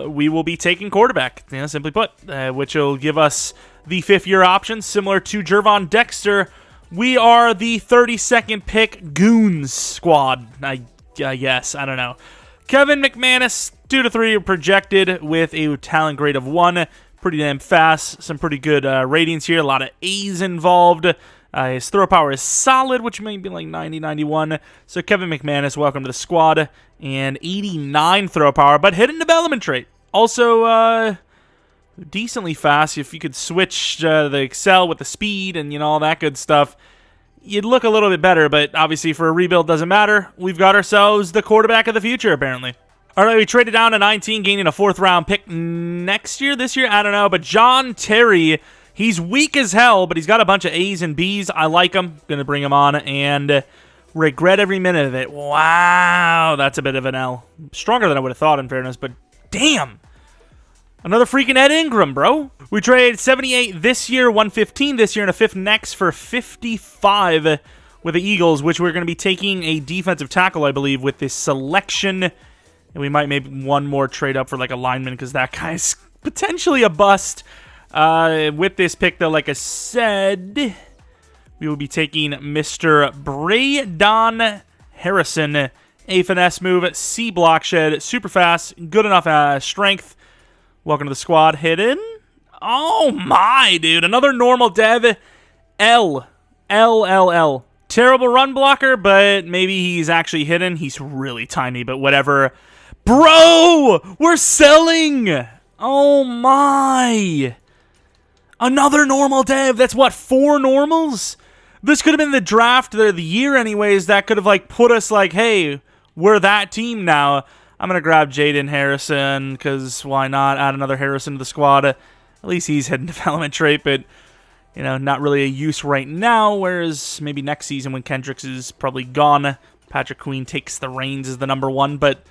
we will be taking quarterback, simply put, which will give us the fifth-year option, similar to Jervon Dexter. We are the 32nd pick Goons squad, I guess. I don't know. Kevin McManus, 2 to 3 projected with a talent grade of 1. Pretty damn fast. Some pretty good ratings here. A lot of A's involved. His throw power is solid, which may be like 90, 91. So Kevin McManus, welcome to the squad. And 89 throw power, but hidden development trait. Also, decently fast. If you could switch the Excel with the speed and, all that good stuff, you'd look a little bit better. But obviously for a rebuild, doesn't matter. We've got ourselves the quarterback of the future, apparently. All right, we traded down to 19, gaining a 4th-round pick this year, I don't know. But John Terry, he's weak as hell, but he's got a bunch of A's and B's. I like him. Going to bring him on and regret every minute of it. Wow, that's a bit of an L. Stronger than I would have thought, in fairness, but damn. Another freaking Ed Ingram, bro. We traded 78 this year, 115 this year, and a 5th next for 55 with the Eagles, which we're going to be taking a defensive tackle, I believe, with this selection. And we might make one more trade up for like a lineman because that guy's potentially a bust. With this pick, though, like I said, we will be taking Mr. Braydon Harrison. A finesse move, C block shed, super fast, good enough strength. Welcome to the squad. Hidden. Oh my, dude. Another normal dev. L. Terrible run blocker, but maybe he's actually hidden. He's really tiny, but whatever. Bro, we're selling. Oh my. Another normal dev. That's what, 4 normals? This could have been the draft of the year anyways. That could have like put us like, hey, we're that team now. I'm going to grab Jaden Harrison because why not add another Harrison to the squad? At least he's hidden development trait, but not really a use right now, whereas maybe next season when Kendricks is probably gone, Patrick Queen takes the reins as the number 1, but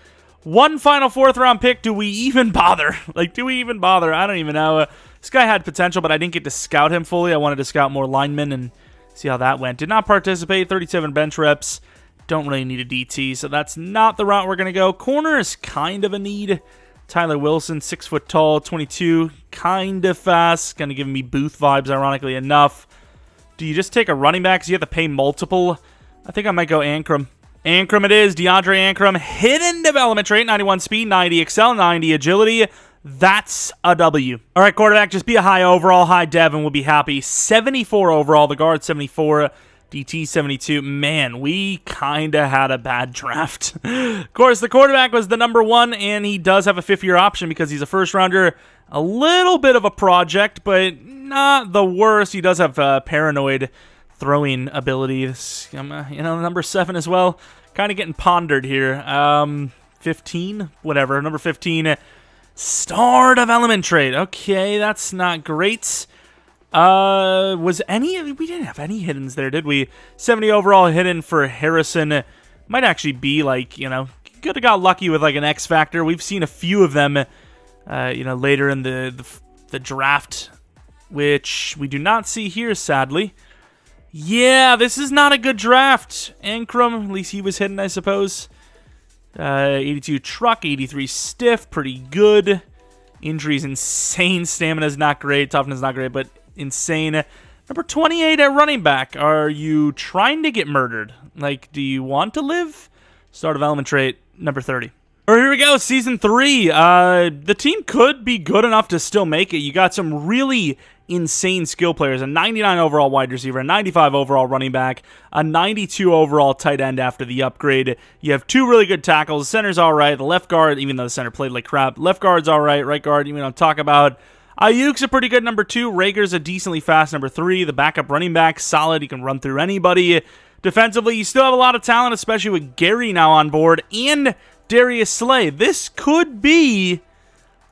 one final 4th-round pick, do we even bother? Do we even bother? I don't even know. This guy had potential, but I didn't get to scout him fully. I wanted to scout more linemen and see how that went. Did not participate, 37 bench reps. Don't really need a DT, so that's not the route we're going to go. Corner is kind of a need. Tyler Wilson, 6 foot tall, 22, kind of fast. Kind of giving me Booth vibes, ironically enough. Do you just take a running back because you have to pay multiple? I think I might go Ankrum. Ankrum it is, DeAndre Ankrum. Hidden development trait, 91 speed, 90 excel, 90 agility. That's a W. All right, quarterback, just be a high overall, high dev, and we'll be happy. 74 overall, the guard 74, DT 72. Man, we kind of had a bad draft. Of course, the quarterback was the number 1, and he does have a 5th-year option because he's a first-rounder. A little bit of a project, but not the worst. He does have paranoid throwing abilities. Number 7 as well. Kind of getting pondered here. 15, whatever. Number 15, star development trait. Okay, that's not great. We didn't have any hiddens there, did we? 70 overall hidden for Harrison. Might actually be could have got lucky with like an X factor. We've seen a few of them, later in the draft, which we do not see here, sadly. Yeah, this is not a good draft. Ankrum, at least he was hidden, I suppose. 82 truck, 83 stiff, pretty good. Injuries insane. Stamina's not great. Toughness not great, but insane. Number 28 at running back. Are you trying to get murdered? Do you want to live? Star development trait, number 30. All right, here we go. Season 3. The team could be good enough to still make it. You got some really insane skill players. A 99 overall wide receiver, a 95 overall running back, a 92 overall tight end after the upgrade. You have 2 really good tackles. The center's all right. The left guard, even though the center played like crap. Left guard's all right. Right guard, even don't talk about. Ayuk's a pretty good number 2. Rager's a decently fast number 3. The backup running back, solid. He can run through anybody. Defensively, you still have a lot of talent, especially with Gary now on board and Darius Slay. This could be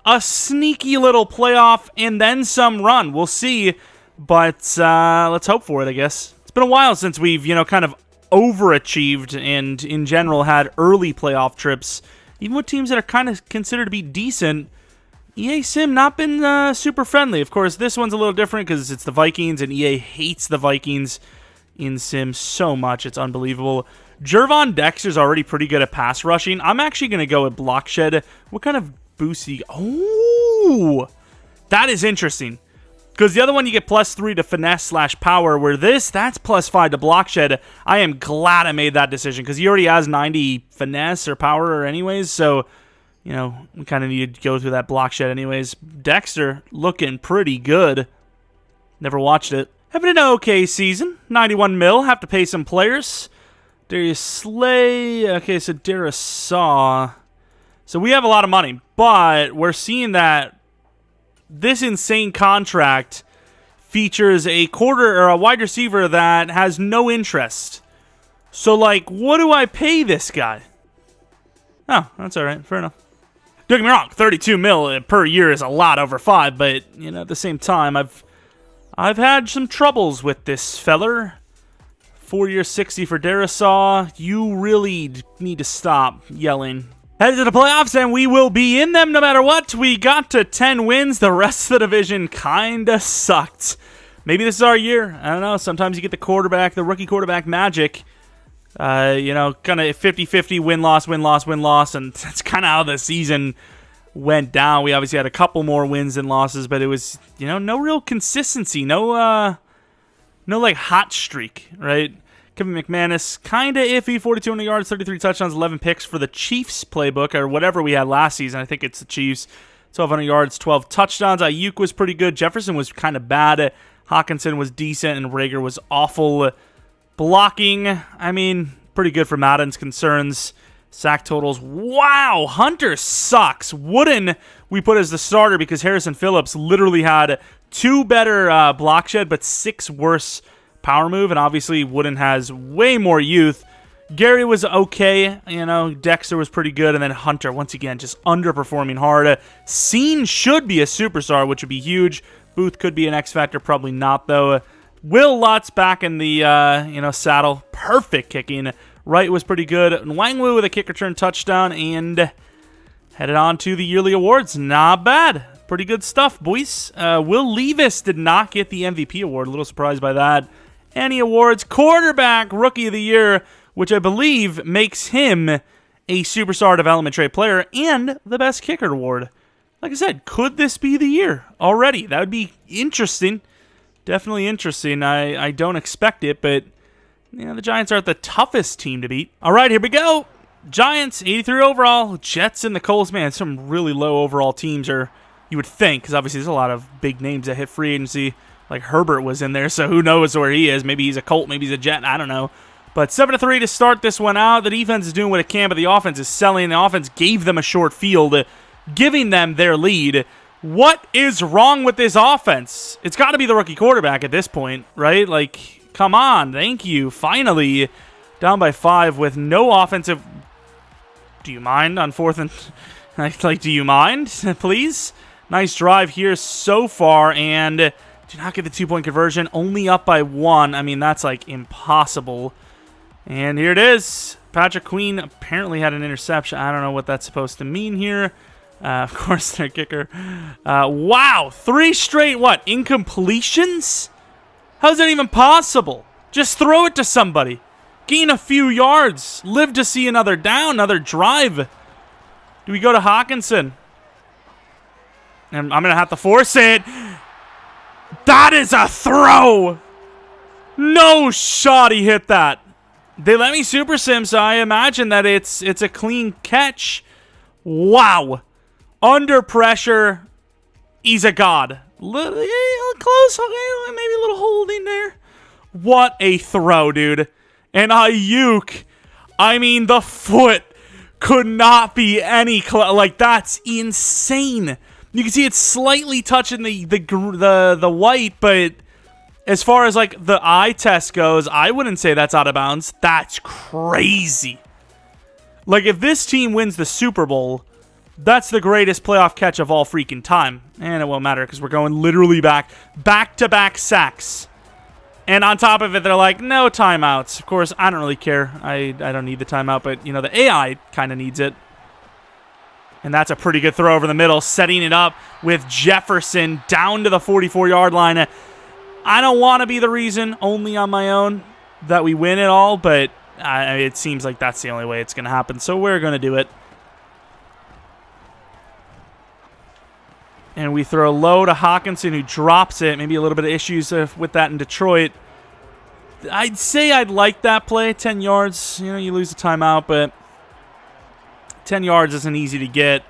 a sneaky little playoff and then some run. We'll see, but let's hope for it, I guess. It's been a while since we've, kind of overachieved and, in general, had early playoff trips. Even with teams that are kind of considered to be decent, EA Sim not been super friendly. Of course, this one's a little different because it's the Vikings, and EA hates the Vikings in Sim so much. It's unbelievable. Gervon Dexter's already pretty good at pass rushing. I'm actually going to go with block shed. What kind of boost he... Oh, that is interesting. Because the other one, you get +3 to finesse / power, where that's +5 to block shed. I am glad I made that decision, because he already has 90 finesse or power anyways, so, you know, we kind of need to go through that block shed anyways. Dexter looking pretty good. Never watched it. Having an okay season. 91 mil. Have to pay some players. Darius Slay. Okay, so Darisaw. So we have a lot of money, but we're seeing that this insane contract features a wide receiver that has no interest. So, like, what do I pay this guy? Oh, that's all right. Fair enough. Don't get me wrong. 32 mil per year is a lot over 5, but, you know, at the same time, I've had some troubles with this feller. 4-year 60 for Darisaw. You really need to stop yelling. Headed to the playoffs, and we will be in them no matter what. We got to 10 wins. The rest of the division kind of sucked. Maybe this is our year. I don't know. Sometimes you get the rookie quarterback magic. You know, kind of 50-50 win-loss, win-loss, win-loss, and that's kind of how the season went down. We obviously had a couple more wins and losses, but it was, you know, no real consistency. No like hot streak, right? Kevin McManus, kind of iffy, 4,200 yards, 33 touchdowns, 11 picks for the Chiefs playbook, or whatever we had last season. I think it's the Chiefs. 1,200 yards, 12 touchdowns. Ayuk was pretty good. Jefferson was kind of bad. Hockenson was decent, and Rager was awful. Blocking, I mean, pretty good for Madden's concerns. Sack totals, wow, Hunter sucks. Wooden we put as the starter because Harrison Phillips literally had 2 better block shed, but 6 worse power move, and obviously Wooden has way more youth. Gary was okay, you know, Dexter was pretty good, and then Hunter, once again, just underperforming hard. Scene should be a superstar, which would be huge. Booth could be an X Factor, probably not, though. Will Lutz back in the, saddle. Perfect kicking. Wright was pretty good. Nwangwu with a kick return touchdown, and headed on to the yearly awards. Not bad. Pretty good stuff, boys. Will Levis did not get the MVP award. A little surprised by that. Any awards? Quarterback Rookie of the Year, which I believe makes him a Superstar Development Trade player and the Best Kicker award. Like I said, could this be the year already? That would be interesting. Definitely interesting. I don't expect it, but you know, the Giants aren't the toughest team to beat. All right, here we go. Giants, 83 overall. Jets and the Colts, man, some really low overall teams are, you would think, because obviously there's a lot of big names that hit free agency. Like Herbert was in there, so who knows where he is. Maybe he's a Colt, maybe he's a Jet, I don't know. But 7-3 to start this one out. The defense is doing what it can, but the offense is selling. The offense gave them a short field, giving them their lead. What is wrong with this offense? It's got to be the rookie quarterback at this point, right? Like, come on, thank you. Finally, down by 5 with no offensive... Do you mind on 4th and... like, do you mind, please? Nice drive here so far, and do not get the 2-point conversion. Only up by 1. I mean, that's, like, impossible. And here it is. Patrick Queen apparently had an interception. I don't know what that's supposed to mean here. Of course, their kicker. Wow, 3 straight, what, incompletions? How's that even possible? Just throw it to somebody. Gain a few yards. Live to see another down, another drive. Do we go to Hockenson? And I'm going to have to force it. That is a throw. No shot he hit that. They let me super sim, so I imagine that it's a clean catch. Wow. Under pressure, he's a god. Close, okay, maybe a little holding there. What a throw, dude. And Ayuk, I mean, the foot could not be any like, that's insane. You can see it's slightly touching the white, but as far as like the eye test goes, I wouldn't say that's out of bounds. That's crazy. Like, if this team wins the Super Bowl, that's the greatest playoff catch of all freaking time. And it won't matter because we're going literally back-to-back sacks. And on top of it, they're like, no timeouts. Of course, I don't really care. I don't need the timeout, but, you know, the AI kind of needs it. And that's a pretty good throw over the middle, setting it up with Jefferson down to the 44-yard line. I don't want to be the reason, only on my own, that we win it all, but it seems like that's the only way it's going to happen. So we're going to do it. And we throw low to Hockenson, who drops it. Maybe a little bit of issues with that in Detroit. I'd say I'd like that play. 10 yards. You know, you lose a timeout, but 10 yards isn't easy to get.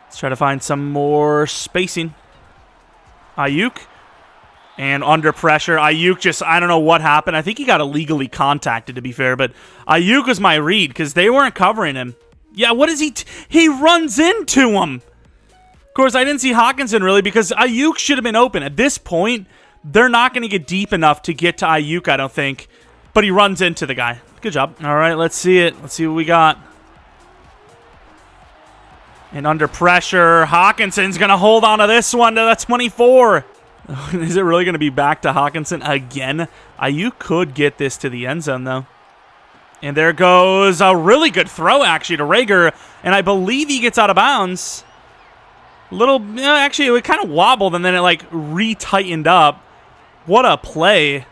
Let's try to find some more spacing. Ayuk. And under pressure. Ayuk just, I don't know what happened. I think he got illegally contacted, to be fair. But Ayuk was my read because they weren't covering him. Yeah, what is he? He runs into him. Of course, I didn't see Hockenson really because Ayuk should have been open. At this point, they're not going to get deep enough to get to Ayuk, I don't think. But he runs into the guy. Good job. All right, let's see it. Let's see what we got. And under pressure, Hockenson's going to hold on to this one to the 24. Is it really going to be back to Hockenson again? Ayuk could get this to the end zone, though. And there goes a really good throw, actually, to Rager. And I believe he gets out of bounds. Actually, it kind of wobbled, and then it, like, re-tightened up. What a play.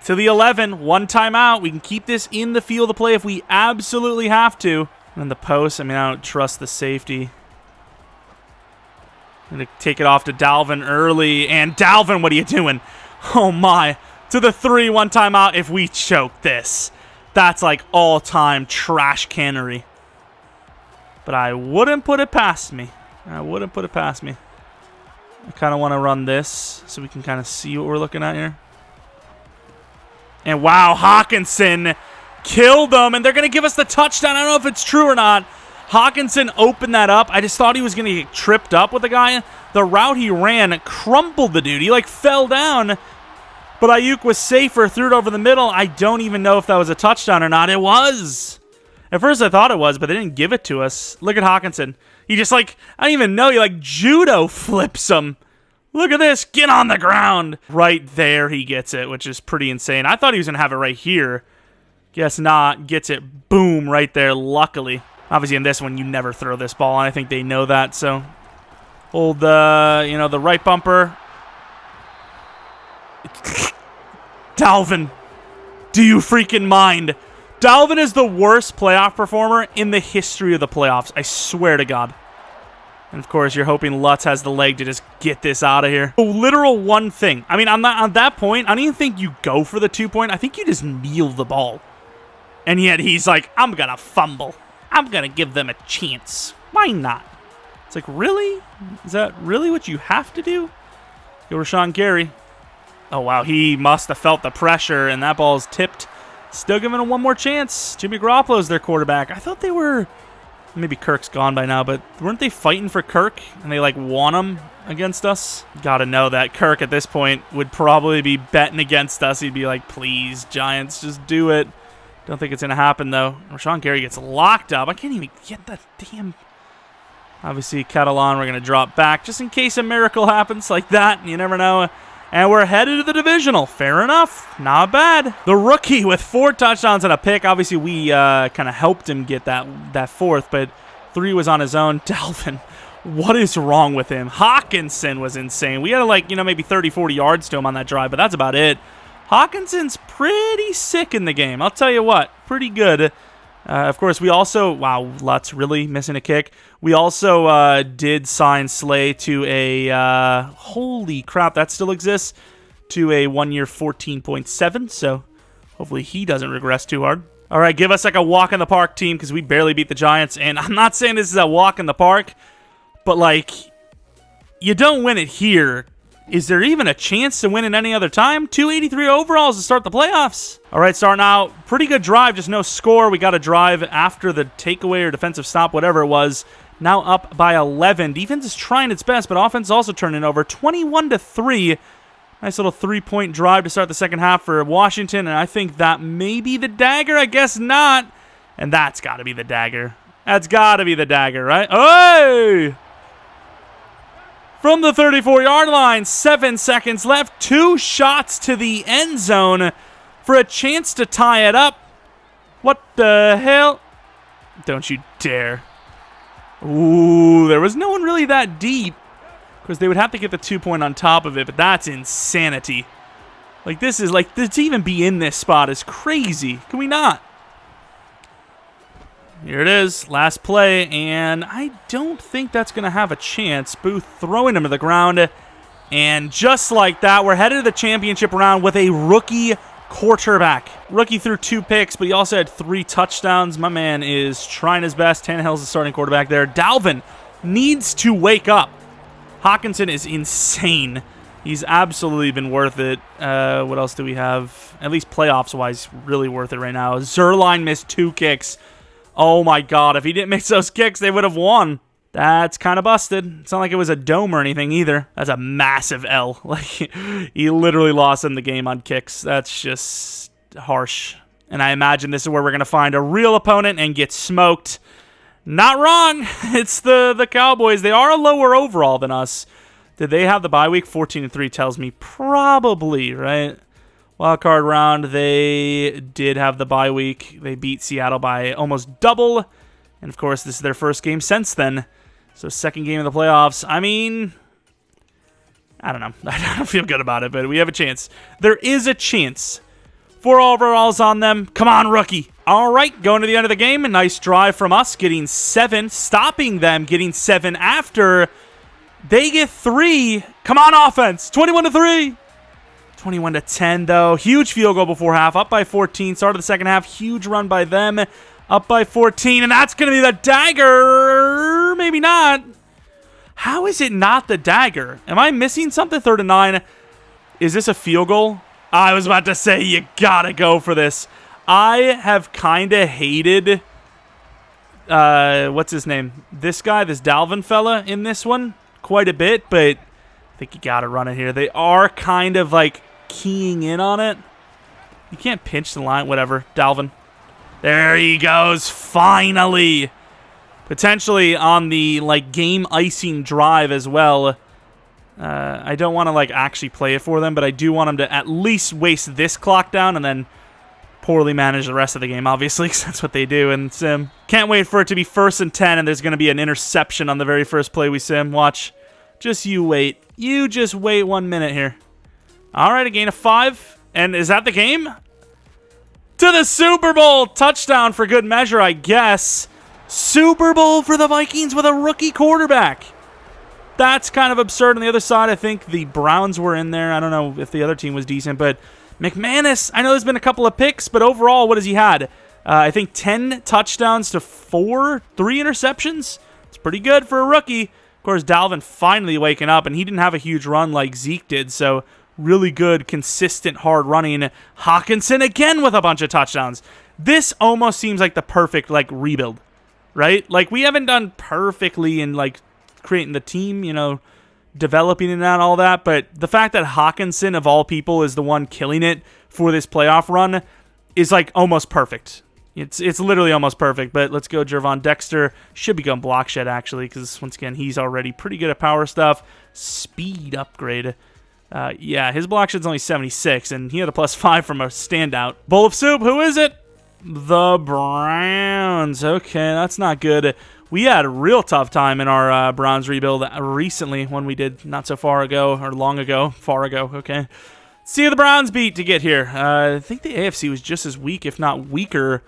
To the 11, one timeout. We can keep this in the field of play if we absolutely have to. And the post, I mean, I don't trust the safety. I'm going to take it off to Dalvin early. And Dalvin, what are you doing? Oh, my. To the 3, one timeout. If we choke this, that's like all-time trash cannery. But I wouldn't put it past me. I wouldn't put it past me. I kind of want to run this so we can kind of see what we're looking at here. And wow, Hockenson killed them, and they're going to give us the touchdown. I don't know if it's true or not. Hockenson opened that up. I just thought he was going to get tripped up with the guy. The route he ran crumpled the dude. He, like, fell down. But Ayuk was safer, threw it over the middle. I don't even know if that was a touchdown or not. It was. At first I thought it was, but they didn't give it to us. Look at Hockenson. He just, like, I don't even know. He, like, judo flips him. Look at this. Get on the ground. Right there he gets it, which is pretty insane. I thought he was going to have it right here. Guess not. Gets it. Boom. Right there. Luckily. Obviously, in this one, you never throw this ball, and I think they know that. So, hold the, the right bumper. Dalvin. Do you freaking mind? Dalvin is the worst playoff performer in the history of the playoffs. I swear to God. And, of course, you're hoping Lutz has the leg to just get this out of here. A literal one thing. I mean, on that point, I don't even think you go for the 2-point. I think you just kneel the ball. And yet he's like, I'm going to fumble. I'm going to give them a chance. Why not? It's like, really? Is that really what you have to do? Go Rashawn Gary. Oh, wow. He must have felt the pressure, and that ball is tipped. Still giving him one more chance. Jimmy Garoppolo's their quarterback. I thought they were... Maybe Kirk's gone by now, but weren't they fighting for Kirk? And they, like, won him against us? Gotta know that Kirk at this point would probably be betting against us. He'd be like, please, Giants, just do it. Don't think it's going to happen, though. Rashawn Gary gets locked up. I can't even get that damn... Obviously, Catalan, we're going to drop back just in case a miracle happens like that. You never know. And we're headed to the divisional. Fair enough. Not bad. The rookie with 4 touchdowns and a pick. Obviously, we kind of helped him get that fourth, but 3 was on his own. Dalvin, what is wrong with him? Hockenson was insane. We had, like, maybe 30, 40 yards to him on that drive, but that's about it. Hockenson's pretty sick in the game. I'll tell you what. Pretty good. Of course, we also... Wow, Lutz really missing a kick. We also did sign Slay to a... holy crap, that still exists. To a 1-year 14.7, so hopefully he doesn't regress too hard. All right, give us like a walk in the park team because we barely beat the Giants. And I'm not saying this is a walk in the park, but, like, you don't win it here. Is there even a chance to win it any other time? 283 overalls to start the playoffs. All right, starting out. Pretty good drive, just no score. We got a drive after the takeaway or defensive stop, whatever it was. Now up by 11. Defense is trying its best, but offense is also turning over. 21-3. Nice little 3-point drive to start the second half for Washington, and I think that may be the dagger. I guess not. And that's got to be the dagger. That's got to be the dagger, right? Hey! From the 34-yard line, 7 seconds left. 2 shots to the end zone for a chance to tie it up. What the hell? Don't you dare. Ooh, there was no one really that deep. Because they would have to get the 2-point on top of it, but that's insanity. Like, this is, like, to even be in this spot is crazy. Can we not? Here it is, last play, and I don't think that's going to have a chance. Booth throwing him to the ground, and just like that, we're headed to the championship round with a rookie quarterback. Rookie threw 2 picks, but he also had 3 touchdowns. My man is trying his best. Tannehill's the starting quarterback there. Dalvin needs to wake up. Hockenson is insane. He's absolutely been worth it. What else do we have? At least playoffs-wise, really worth it right now. Zerline missed 2 kicks. Oh my god, if he didn't miss those kicks, they would have won. That's kind of busted. It's not like it was a dome or anything either. That's a massive L. Like, he literally lost in the game on kicks. That's just harsh. And I imagine this is where we're going to find a real opponent and get smoked. Not wrong. It's the Cowboys. They are a lower overall than us. Did they have the bye week? 14-3 tells me probably, right? Wild card round, they did have the bye week. They beat Seattle by almost double. And, of course, this is their first game since then. So, second game of the playoffs. I mean, I don't know. I don't feel good about it, but we have a chance. There is a chance. 4 overalls on them. Come on, rookie. All right, going to the end of the game. A nice drive from us, getting 7. Stopping them, getting 7 after. They get 3. Come on, offense. 21-3. 21-10, though. Huge field goal before half. Up by 14. Start of the second half. Huge run by them. Up by 14. And that's going to be the dagger. Maybe not. How is it not the dagger? Am I missing something? 3rd and 9. Is this a field goal? I was about to say, you got to go for this. I have kind of hated, what's his name? This guy, this Dalvin fella in this one quite a bit, but I think you got to run it here. They are kind of like keying in on it. You can't pinch the line, whatever. Dalvin. There he goes, finally. Potentially on the like game icing drive as well. I don't want to like actually play it for them, but I do want them to at least waste this clock down and then poorly manage the rest of the game, obviously, because that's what they do. And Sim, can't wait for it to be 1st and 10, and there's going to be an interception on the very first play we Sim. Watch. Just you wait. You just wait 1 minute here. All right, a gain of 5. And is that the game? To the Super Bowl. Touchdown for good measure, I guess. Super Bowl for the Vikings with a rookie quarterback. That's kind of absurd. On the other side, I think the Browns were in there. I don't know if the other team was decent, but McManus, I know there's been a couple of picks, but overall, what has he had? I think 10 touchdowns to 3 interceptions. It's pretty good for a rookie. Of course, Dalvin finally waking up, and he didn't have a huge run like Zeke did, so really good, consistent, hard running. Hockenson again with a bunch of touchdowns. This almost seems like the perfect like rebuild, right? Like, we haven't done perfectly in like creating the team, you know, developing and all that, but the fact that Hockenson, of all people, is the one killing it for this playoff run is like almost perfect. It's literally almost perfect, but let's go Jervon Dexter. Should become block shed, actually, because once again, he's already pretty good at power stuff. Speed upgrade. Yeah, his block shed's only 76, and he had a +5 from a standout. Bowl of soup, who is it? The Browns. Okay, that's not good. We had a real tough time in our Browns rebuild recently when we did not so far ago, or long ago, far ago, okay. See who the Browns beat to get here. I think the AFC was just as weak, if not weaker.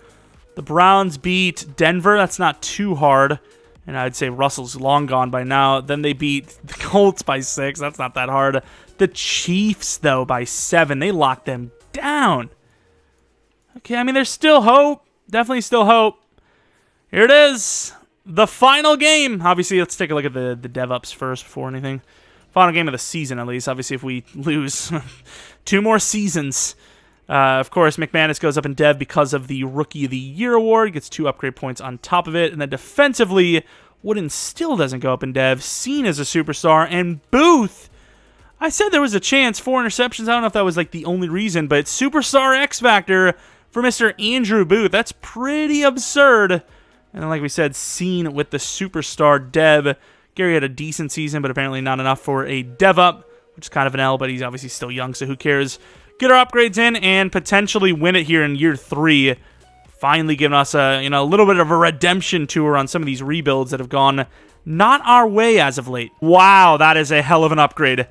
The Browns beat Denver. That's not too hard. And I'd say Russell's long gone by now. Then they beat the Colts by 6. That's not that hard. The Chiefs, though, by 7. They locked them down. Okay, I mean, there's still hope. Definitely still hope. Here it is. The final game. Obviously, let's take a look at the dev-ups first before anything. Final game of the season, at least. Obviously, if we lose 2 more seasons. Of course, McManus goes up in dev because of the Rookie of the Year award. Gets 2 upgrade points on top of it. And then defensively, Wooden still doesn't go up in dev. Seen as a superstar. And Booth, I said there was a chance. 4 interceptions. I don't know if that was like the only reason. But Superstar X Factor for Mr. Andrew Booth. That's pretty absurd. And then, like we said, Seen with the Superstar dev. Gary had a decent season, but apparently not enough for a dev up, which is kind of an L, but he's obviously still young, so who cares? Get our upgrades in and potentially win it here in year 3. Finally giving us a little bit of a redemption tour on some of these rebuilds that have gone not our way as of late. Wow, that is a hell of an upgrade.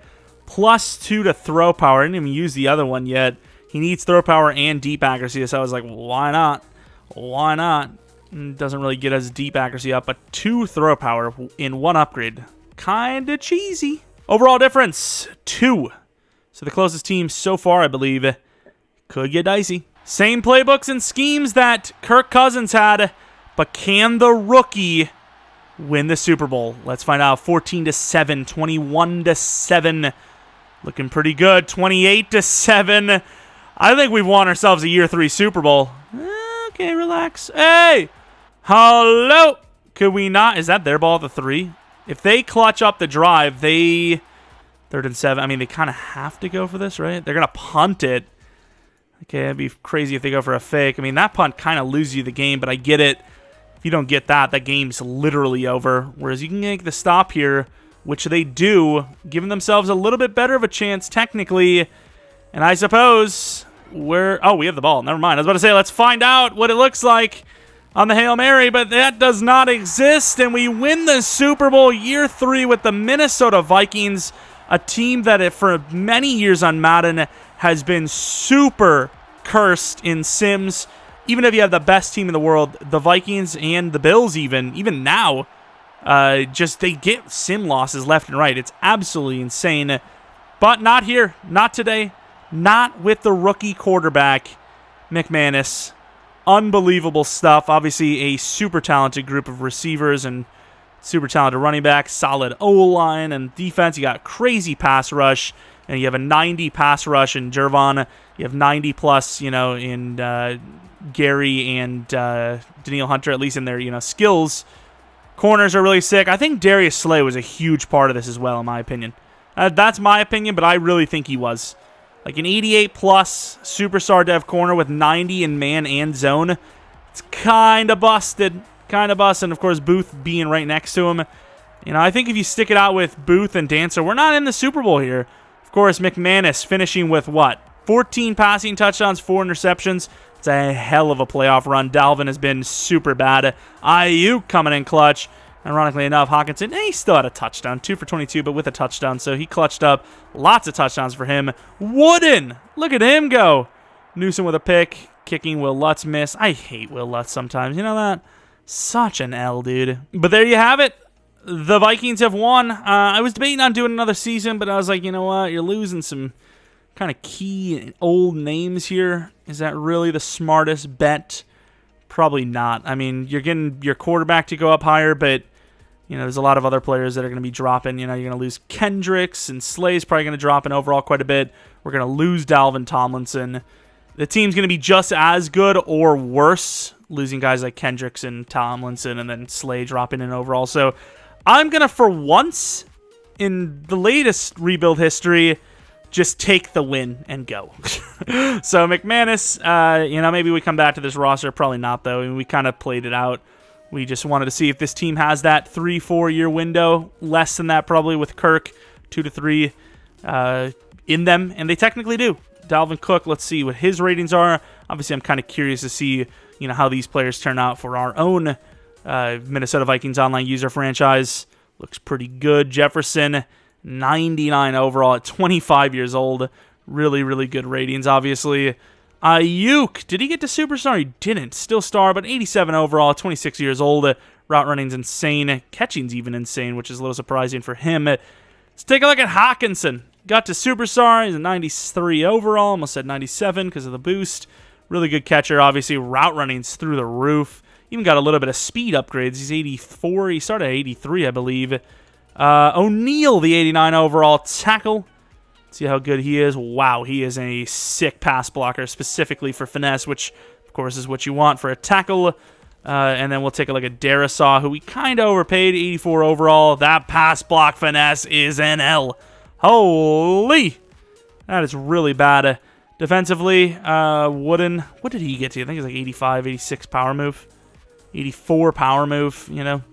+2 to throw power. I didn't even use the other one yet. He needs throw power and deep accuracy, so I was like, why not? Why not? Doesn't really get us deep accuracy up, but 2 throw power in 1 upgrade. Kinda cheesy. Overall difference, 2. So the closest team so far, I believe, could get dicey. Same playbooks and schemes that Kirk Cousins had, but can the rookie win the Super Bowl? Let's find out. 14-7, 21-7. Looking pretty good. 28-7. I think we've won ourselves a Year 3 Super Bowl. Okay, relax. Hey! Hello! Could we not? Is that their ball at the 3? If they clutch up the drive, they... 3rd and 7. I mean, they kind of have to go for this, right? They're going to punt it. Okay, it'd be crazy if they go for a fake. I mean, that punt kind of loses you the game, but I get it. If you don't get that, that game's literally over. Whereas you can make the stop here, which they do, giving themselves a little bit better of a chance technically. And I suppose oh, we have the ball. Never mind. I was about to say, let's find out what it looks like on the Hail Mary, but that does not exist. And we win the Super Bowl Year 3 with the Minnesota Vikings, a team that for many years on Madden has been super cursed in Sims. Even if you have the best team in the world, the Vikings and the Bills even now, just they get sim losses left and right. It's absolutely insane. But not here. Not today. Not with the rookie quarterback, McManus. Unbelievable stuff. Obviously, a super talented group of receivers and super talented running backs. Solid O-line and defense. You got crazy pass rush. And you have a 90 pass rush in Jervon. You have 90 plus, in Gary and Daniil Hunter, at least in their, skills. Corners are really sick. I think Darius Slay was a huge part of this as well, in my opinion. That's my opinion, but I really think he was. Like an 88 plus superstar dev corner with 90 in man and zone. It's kind of busted. Kind of busted. And of course, Booth being right next to him. I think if you stick it out with Booth and Dancer, we're not in the Super Bowl here. Of course, McManus finishing with what? 14 passing touchdowns, 4 interceptions. It's a hell of a playoff run. Dalvin has been super bad. Ayuk coming in clutch. Ironically enough, Hockenson, he still had a touchdown. 2 for 22, but with a touchdown. So he clutched up. Lots of touchdowns for him. Wooden! Look at him go. Newsom with a pick. Kicking Will Lutz miss. I hate Will Lutz sometimes. You know that? Such an L, dude. But there you have it. The Vikings have won. I was debating on doing another season, but I was like, you know what? You're losing some kind of key old names here. Is that really the smartest bet? Probably not. I mean, you're getting your quarterback to go up higher, but there's a lot of other players that are going to be dropping. You're going to lose Kendricks, and Slay's probably going to drop in overall quite a bit. We're going to lose Dalvin Tomlinson. The team's going to be just as good or worse, losing guys like Kendricks and Tomlinson, and then Slay dropping in overall. So I'm going to, for once in the latest rebuild history, just take the win and go. So McManus, maybe we come back to this roster. Probably not, though. I mean, we kind of played it out. We just wanted to see if this team has that 3-4 year window. Less than that, probably, with Kirk. 2 to 3 in them. And they technically do. Dalvin Cook, let's see what his ratings are. Obviously, I'm kind of curious to see how these players turn out for our own Minnesota Vikings online user franchise. Looks pretty good. Jefferson, 99 overall at 25 years old. Really, really good ratings, obviously. Ayuk, did he get to superstar? He didn't. Still star, but 87 overall, 26 years old. Route running's insane. Catching's even insane, which is a little surprising for him. Let's take a look at Hockenson. Got to superstar. He's a 93 overall. Almost said 97 because of the boost. Really good catcher, obviously. Route running's through the roof. Even got a little bit of speed upgrades. He's 84. He started at 83, I believe. O'Neal, the 89 overall tackle. See how good he is. Wow, he is a sick pass blocker, specifically for finesse, which, of course, is what you want for a tackle. And then we'll take a look at Darisaw, who we kind of overpaid, 84 overall. That pass block finesse is an L. Holy! That is really bad. Defensively, Wooden, what did he get to? I think it was like 85, 86 power move. 84 power move, Didn't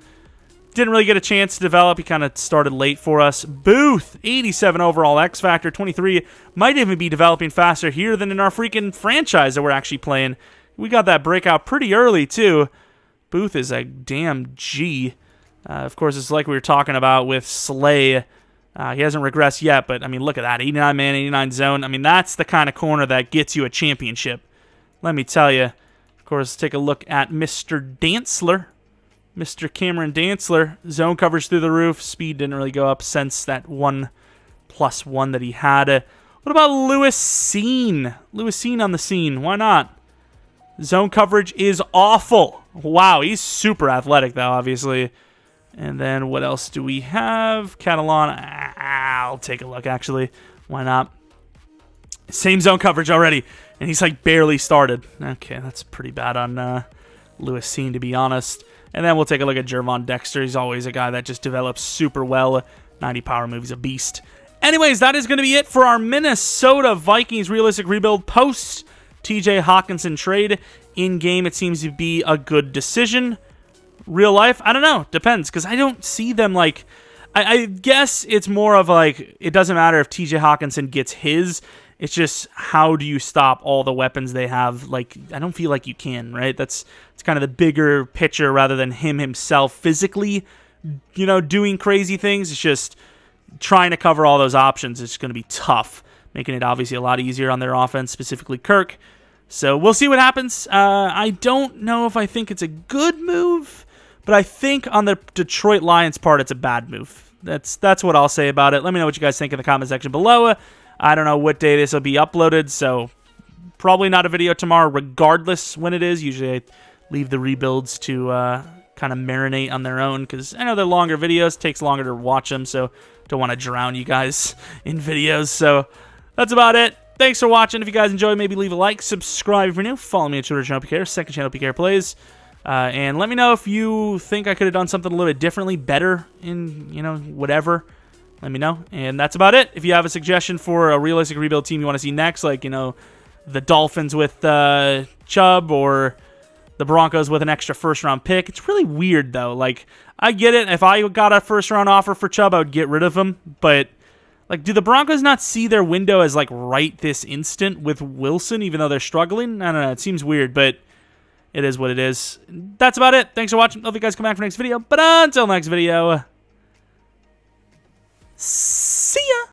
really get a chance to develop. He kind of started late for us. Booth, 87 overall X Factor, 23. Might even be developing faster here than in our freaking franchise that we're actually playing. We got that breakout pretty early, too. Booth is a damn G. Of course, it's like we were talking about with Slay. He hasn't regressed yet, but, I mean, look at that. 89 man, 89 zone. I mean, that's the kind of corner that gets you a championship. Let me tell you. Of course, take a look at Mr. Dantzler. Mr. Cameron Dantzler. Zone coverage through the roof. Speed didn't really go up since that 1+1 that he had. What about Lewis Cine? Lewis Cine on the scene. Why not? Zone coverage is awful. Wow, he's super athletic, though, obviously. And then what else do we have? Catalan. I'll take a look, actually. Why not? Same zone coverage already. And he's like barely started. Okay, that's pretty bad on Lewis Cine, to be honest. And then we'll take a look at Jervon Dexter. He's always a guy that just develops super well. 90 power move. He's a beast. Anyways, that is going to be it for our Minnesota Vikings realistic rebuild post TJ Hockenson trade. In game, it seems to be a good decision. Real life, I don't know. Depends, because I don't see them like... I guess it's more of like, it doesn't matter if TJ Hockenson gets his. It's just, how do you stop all the weapons they have? Like, I don't feel like you can, right? It's kind of the bigger picture rather than him himself physically, you know, doing crazy things. It's just trying to cover all those options. It's going to be tough, making it obviously a lot easier on their offense, specifically Kirk. So we'll see what happens. I don't know if I think it's a good move, but I think on the Detroit Lions part, it's a bad move. That's what I'll say about it. Let me know what you guys think in the comment section below. I don't know what day this will be uploaded, so probably not a video tomorrow regardless when it is. Usually I leave the rebuilds to kind of marinate on their own because I know they're longer videos. It takes longer to watch them, so don't want to drown you guys in videos. So that's about it. Thanks for watching. If you guys enjoyed, maybe leave a like, subscribe if you're new, follow me on Twitter, Jeromepkr, second channel, PKR Plays. And let me know if you think I could have done something a little bit differently, better in, you know, whatever. Let me know. And that's about it. If you have a suggestion for a realistic rebuild team you want to see next, like, you know, the Dolphins with Chubb or the Broncos with an extra first-round pick. It's really weird, though. Like, I get it. If I got a first-round offer for Chubb, I would get rid of him. But, like, do the Broncos not see their window as, like, right this instant with Wilson, even though they're struggling? I don't know. It seems weird, but it is what it is. That's about it. Thanks for watching. Hope you guys come back for next video. But until next video, see ya!